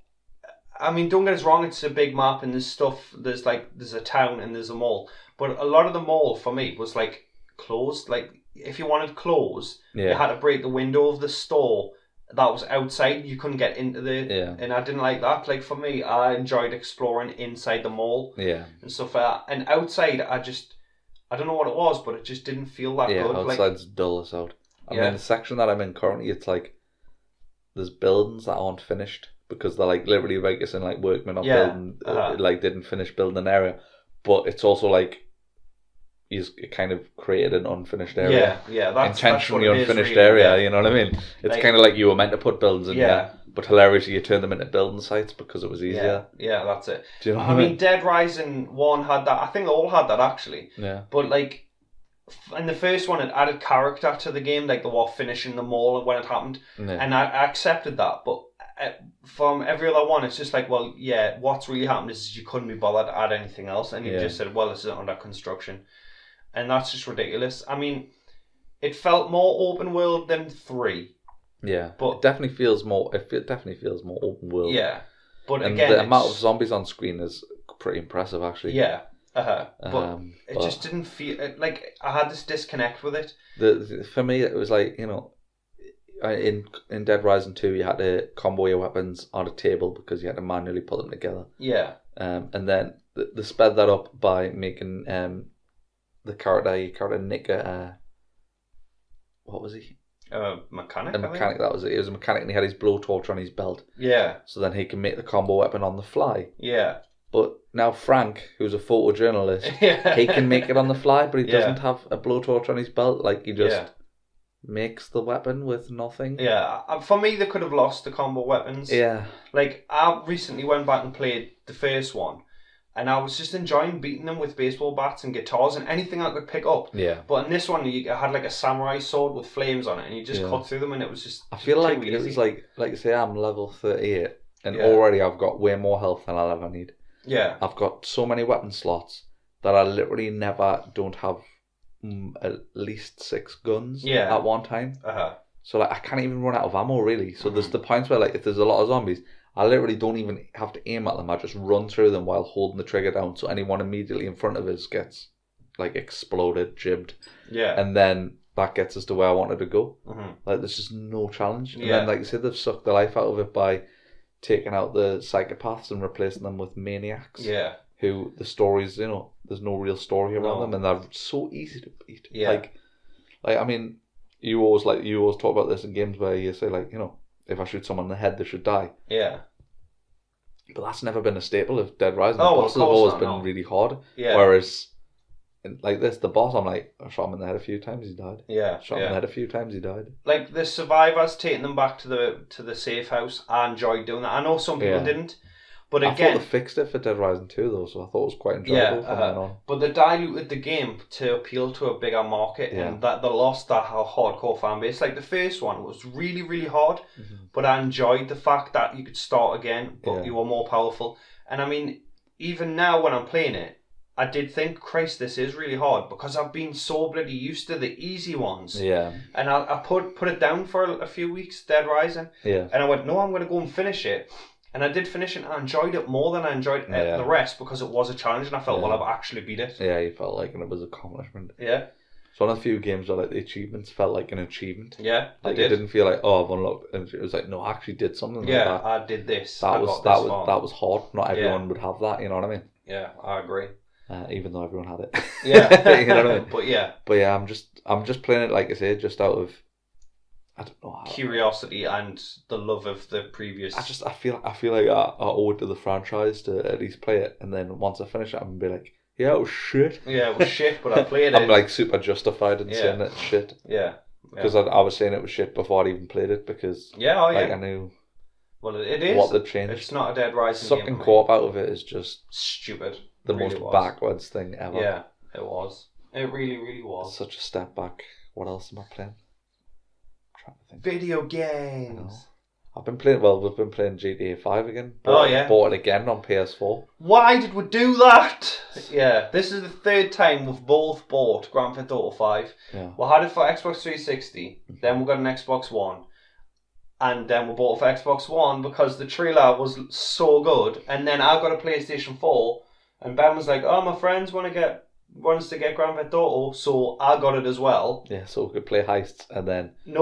I mean, don't get us wrong, it's a big map and there's stuff, there's a town and there's a mall. But a lot of the mall, for me, was like closed. Like, if you wanted clothes, you had to break the window of the store that was outside. You couldn't get into the... And I didn't like that. Like, for me, I enjoyed exploring inside the mall and stuff like that. And outside, I don't know what it was, but it just didn't feel that good. Yeah, outside's dull as out. I mean, the section that I'm in currently, it's like, there's buildings that aren't finished. Because they're like literally like it's in like workmen or building like didn't finish building an area, but it's also like it kind of created an unfinished area. That's intentionally that's unfinished really, area. You know what I mean? It's like, kind of like you were meant to put buildings in there, but hilariously you turned them into building sites because it was easier. Yeah, that's it. Do you know what I mean? Dead Rising 1 had that. I think they all had that actually. Yeah. But like in the first one, it added character to the game, like they were finishing the mall when it happened, and I accepted that, but. From every other one, it's just like, well, yeah, what's really happened is you couldn't be bothered to add anything else, and you just said, well, this is under construction, and that's just ridiculous. I mean, it felt more open world than 3. Yeah, but it definitely feels more. It definitely feels more open world. Yeah, but and again, the amount of zombies on screen is pretty impressive, actually. Yeah. But it just didn't feel like I had this disconnect with it. For me, it was like, you know. In Dead Rising 2, you had to combo your weapons on a table because you had to manually put them together. Yeah. And then they sped that up by making your character Nick what was he? Mechanic. A mechanic, that was it. He was a mechanic and he had his blowtorch on his belt. Yeah. So then he can make the combo weapon on the fly. Yeah. But now Frank, who's a photojournalist, he can make it on the fly, but he doesn't have a blowtorch on his belt. Like he just... makes the weapon with nothing. Yeah, for me, they could have lost the combo weapons. Yeah. Like, I recently went back and played the first one, and I was just enjoying beating them with baseball bats and guitars and anything I could pick up. Yeah. But in this one, you had like a samurai sword with flames on it, and you just cut through them, and it was just. I feel like easy. it was like say I'm level 38, and already I've got way more health than I'll ever need. Yeah. I've got so many weapon slots that I literally never don't have at least 6 guns at one time. So like I can't even run out of ammo really. So there's the points where like if there's a lot of zombies, I literally don't even have to aim at them. I just run through them while holding the trigger down, so anyone immediately in front of us gets like exploded, jibbed. Yeah. And then that gets us to where I wanted to go. Like there's just no challenge. And then like I said, they've sucked the life out of it by taking out the psychopaths and replacing them with maniacs. Yeah. Who the stories, there's no real story around them, and they're so easy to beat. Yeah. Like I mean, you always talk about this in games where you say like, if I shoot someone in the head, they should die. Yeah. But that's never been a staple of Dead Rising. The bosses have always been really hard. Yeah. Whereas, like this, the boss, I'm like, I shot him in the head a few times, he died. Yeah. Shot him in the head a few times, he died. Like the survivors taking them back to the safe house, I enjoyed doing that. I know some people didn't. But again, I thought they fixed it for Dead Rising 2 though, so I thought it was quite enjoyable from then on. But they diluted the game to appeal to a bigger market, and that they lost that hardcore fan base. Like the first one was really, really hard, but I enjoyed the fact that you could start again, but you were more powerful. And I mean, even now when I'm playing it, I did think, Christ, this is really hard, because I've been so bloody used to the easy ones. Yeah. And I put it down for a few weeks, Dead Rising. Yeah. And I went, no, I'm going to go and finish it. And I did finish it, and I enjoyed it more than I enjoyed the rest, because it was a challenge, and I felt, well, I've actually beat it. Yeah, you felt like it was an accomplishment. Yeah. It's one of the few games where like the achievements felt like an achievement. Yeah, like it didn't feel like, oh, I've unlocked, and it was like, no, I actually did something. Yeah, like that. I did this. That was hard. Not everyone would have that. You know what I mean? Yeah, I agree. Even though everyone had it. Yeah. You know what I mean? But yeah, I'm just playing it, like I say, just out of, I don't know, curiosity and the love of the previous. I feel like I owe it to the franchise to at least play it, and then once I finish it, I'm gonna be like, yeah, it was shit. Yeah, it was shit, but I played it. I'm like super justified in saying it's shit. Yeah. Because I was saying it was shit before I even played it, because I knew. Well, it is. What they'd changed. It's not a Dead Rising game. Sucking co-op out of it is just stupid. The really most backwards thing ever. Yeah, it was. It really, really was. It's such a step back. What else am I playing? Video games. We've been playing GTA 5 again. Bought it again on PS4. Why did we do that? Yeah, this is the third time we've both bought Grand Theft Auto 5. Yeah. We had it for Xbox 360, then we got an Xbox One, and then we bought it for Xbox One because the trailer was so good, and then I got a PlayStation 4, and Ben was like, oh, my friends want us to get Grand Theft Auto, so I got it as well. Yeah, so we could play heists, and then we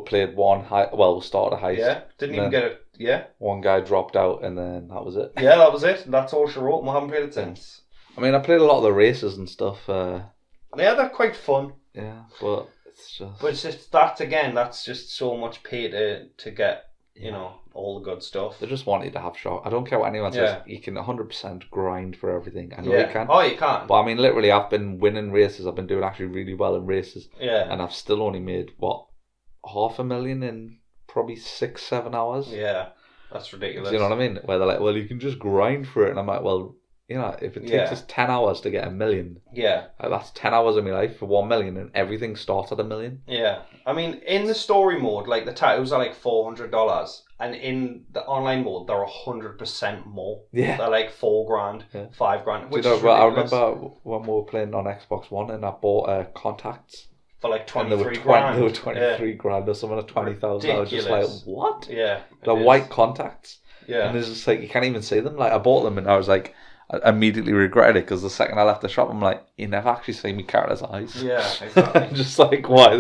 played one we started a heist. Yeah, didn't even get it. Yeah, one guy dropped out, and then that was it. Yeah, that was it. That's all she wrote. We haven't played it since. I mean, I played a lot of the races and stuff. Yeah, they're quite fun. Yeah, but it's just. But it's just that again. That's just so much pay to get. All the good stuff. They just want you to have shot. I don't care what anyone says. You can 100% grind for everything. I know you can. Oh, you can. But I mean, literally, I've been winning races. I've been doing actually really well in races. Yeah. And I've still only made, $500,000 in probably 6-7 hours. Yeah. That's ridiculous. Do you know what I mean? Where they're like, well, you can just grind for it. And I'm like, well, if it takes us 10 hours to get $1 million, that's 10 hours of my life for $1 million, and everything starts at $1 million. Yeah, I mean, in the story mode, like the tattoos are like $400, and in the online mode, they're 100% more. Yeah, they're like $4,000, $5,000. Which is I remember when we were playing on Xbox One, and I bought contacts for like 23 grand. They were 23 grand or something, at 20,000. I was just like, what? Yeah, the white contacts. Yeah, and it's just like you can't even see them. Like I bought them, and I was like. I immediately regretted it, because the second I left the shop, I'm like, you never actually see me character's eyes. Yeah, exactly. Just like, why?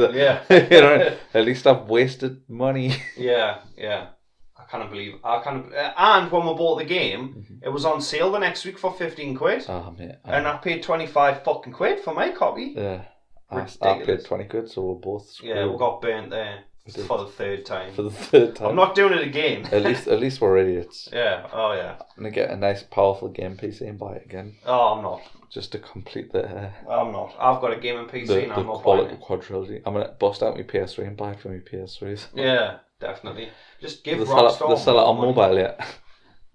At least I've wasted money. Yeah. I can't believe. And when we bought the game, it was on sale the next week for 15 quid. Oh, mate. And I paid 25 fucking quid for my copy. Yeah. I paid 20 quid, so we're both screwed. Yeah, we got burnt there. For the third time. For the third time. I'm not doing it again. At least we're idiots. Yeah. Oh yeah. I'm gonna get a nice, powerful game PC and buy it again. Oh, I'm not. Just to complete the. I'm not. I've got a gaming PC and I'm not buying it. Quadrilogy. I'm gonna bust out my PS3 and buy it for my PS3s. Yeah, definitely. Just give Rockstar. They sell it on mobile yet?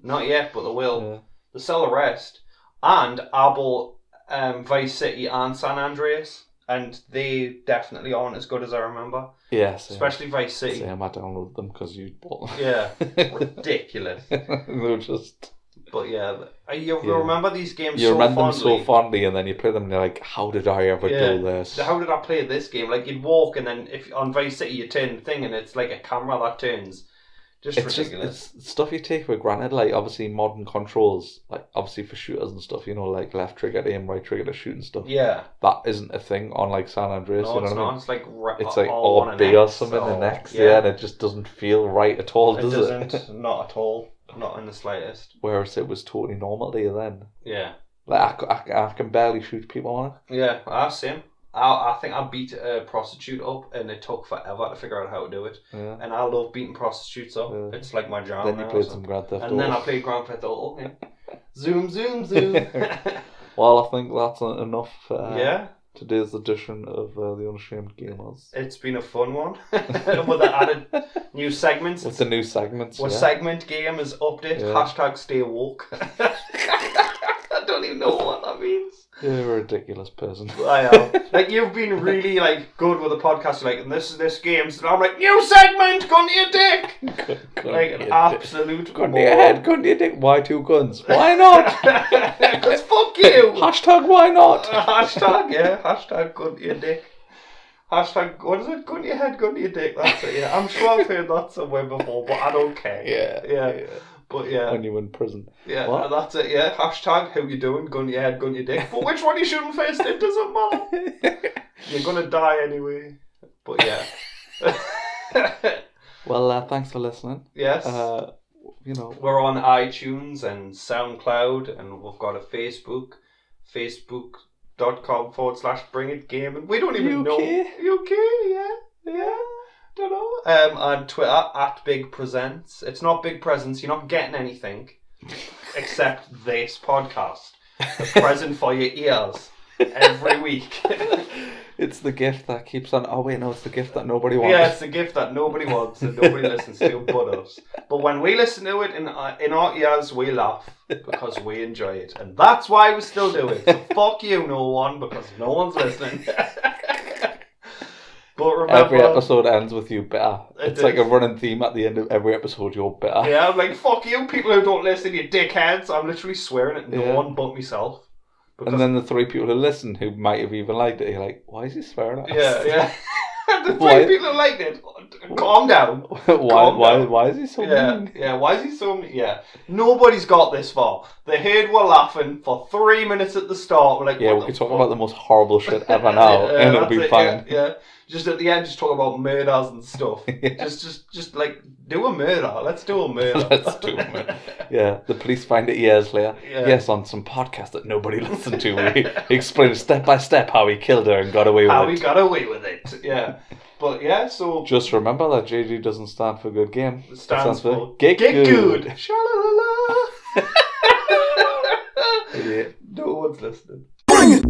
Not yet, but they will. Yeah. They sell the rest. And I bought Vice City and San Andreas, and they definitely aren't as good as I remember. Yes, especially Vice City. Same, I downloaded them because you bought them. Yeah, ridiculous. They were just. But yeah, you remember these games. You remember them so fondly, and then you play them, and you're like, "How did I ever do this? How did I play this game?" Like you'd walk, and then if on Vice City you turn the thing, and it's like a camera that turns. It's ridiculous. It's stuff you take for granted, like obviously modern controls, like obviously for shooters and stuff, you know, like left trigger to aim, right trigger to shoot and stuff. Yeah. That isn't a thing on like San Andreas, no, you know what I mean? It's like it's like or B or something in X, and it just doesn't feel right at all, does it? It doesn't, not at all. Not in the slightest. Whereas it was totally normal to you then. Yeah. Like I can barely shoot people on it. Yeah, same. I think I beat a prostitute up, and it took forever to figure out how to do it. Yeah. And I love beating prostitutes up. Yeah. It's like my jam. Then you played some Grand Theft Auto. And then I played Grand Theft Auto. Yeah. Zoom, zoom, zoom. Well, I think that's enough for today's edition of the Unashamed Gamers. It's been a fun one. With the added new segments. With the new segments, segment game is update. Yeah. #stay woke. I don't even know what that means. You're a ridiculous person. I am. Like, you've been really, like, good with the podcast. You're like, and this game. So I'm like, new segment, gun to your dick. Like, an absolute gun to your head, gun to your dick. Why 2 guns? Why not? Because fuck you. Why not? Hashtag gun to your dick. Hashtag, what is it? Gun to your head, gun to your dick. That's it, yeah. I'm sure I've heard that somewhere before, but I don't care. Yeah. But yeah. When you were in prison. Yeah, what? That's it, yeah. Hashtag, how you doing? Gun to your head, gun to your dick. But which one you shooting first? It doesn't matter. You're going to die anyway. But yeah. Well, thanks for listening. Yes. You know. We're on iTunes and SoundCloud, and we've got a Facebook. Facebook.com/bringitgaming. We don't even know. UK, yeah. Don't know. On Twitter @BigPresents. It's not Big Presents. You're not getting anything except this podcast. A present for your ears every week. It's the gift that keeps on. Oh wait, no, it's the gift that nobody wants. Yeah, it's the gift that nobody wants and nobody listens to but us. But when we listen to it in our ears, we laugh because we enjoy it, and that's why we still do it. So fuck you, no one, because no one's listening. But remember, every episode ends with you bitter. It's like a running theme at the end of every episode. You're bitter. Yeah, I'm like, fuck you, people who don't listen, you dickheads. I'm literally swearing at no one but myself. And then the 3 people who listen who might have even liked it, you're like, why is he swearing at us? Yeah. The 3 people who liked it, calm down. Why is he so mean? Yeah, why is he so mean? Yeah. Nobody's got this far. They heard we're laughing for 3 minutes at the start. We're like, yeah, we could talk about the most horrible shit ever now, and it'll be fine. Yeah. Just at the end, just talk about murders and stuff. Just like, do a murder. Let's do a murder. Let's do a murder. Yeah, the police find it years later. Yeah. Yes, on some podcast that nobody listened to. He explained step by step how he killed her and got away with it. How he got away with it, yeah. But yeah, so... Just remember that JG doesn't stand for good game. It stands for Get Good. Sha-la-la-la. Idiot. No one's listening. Bring it!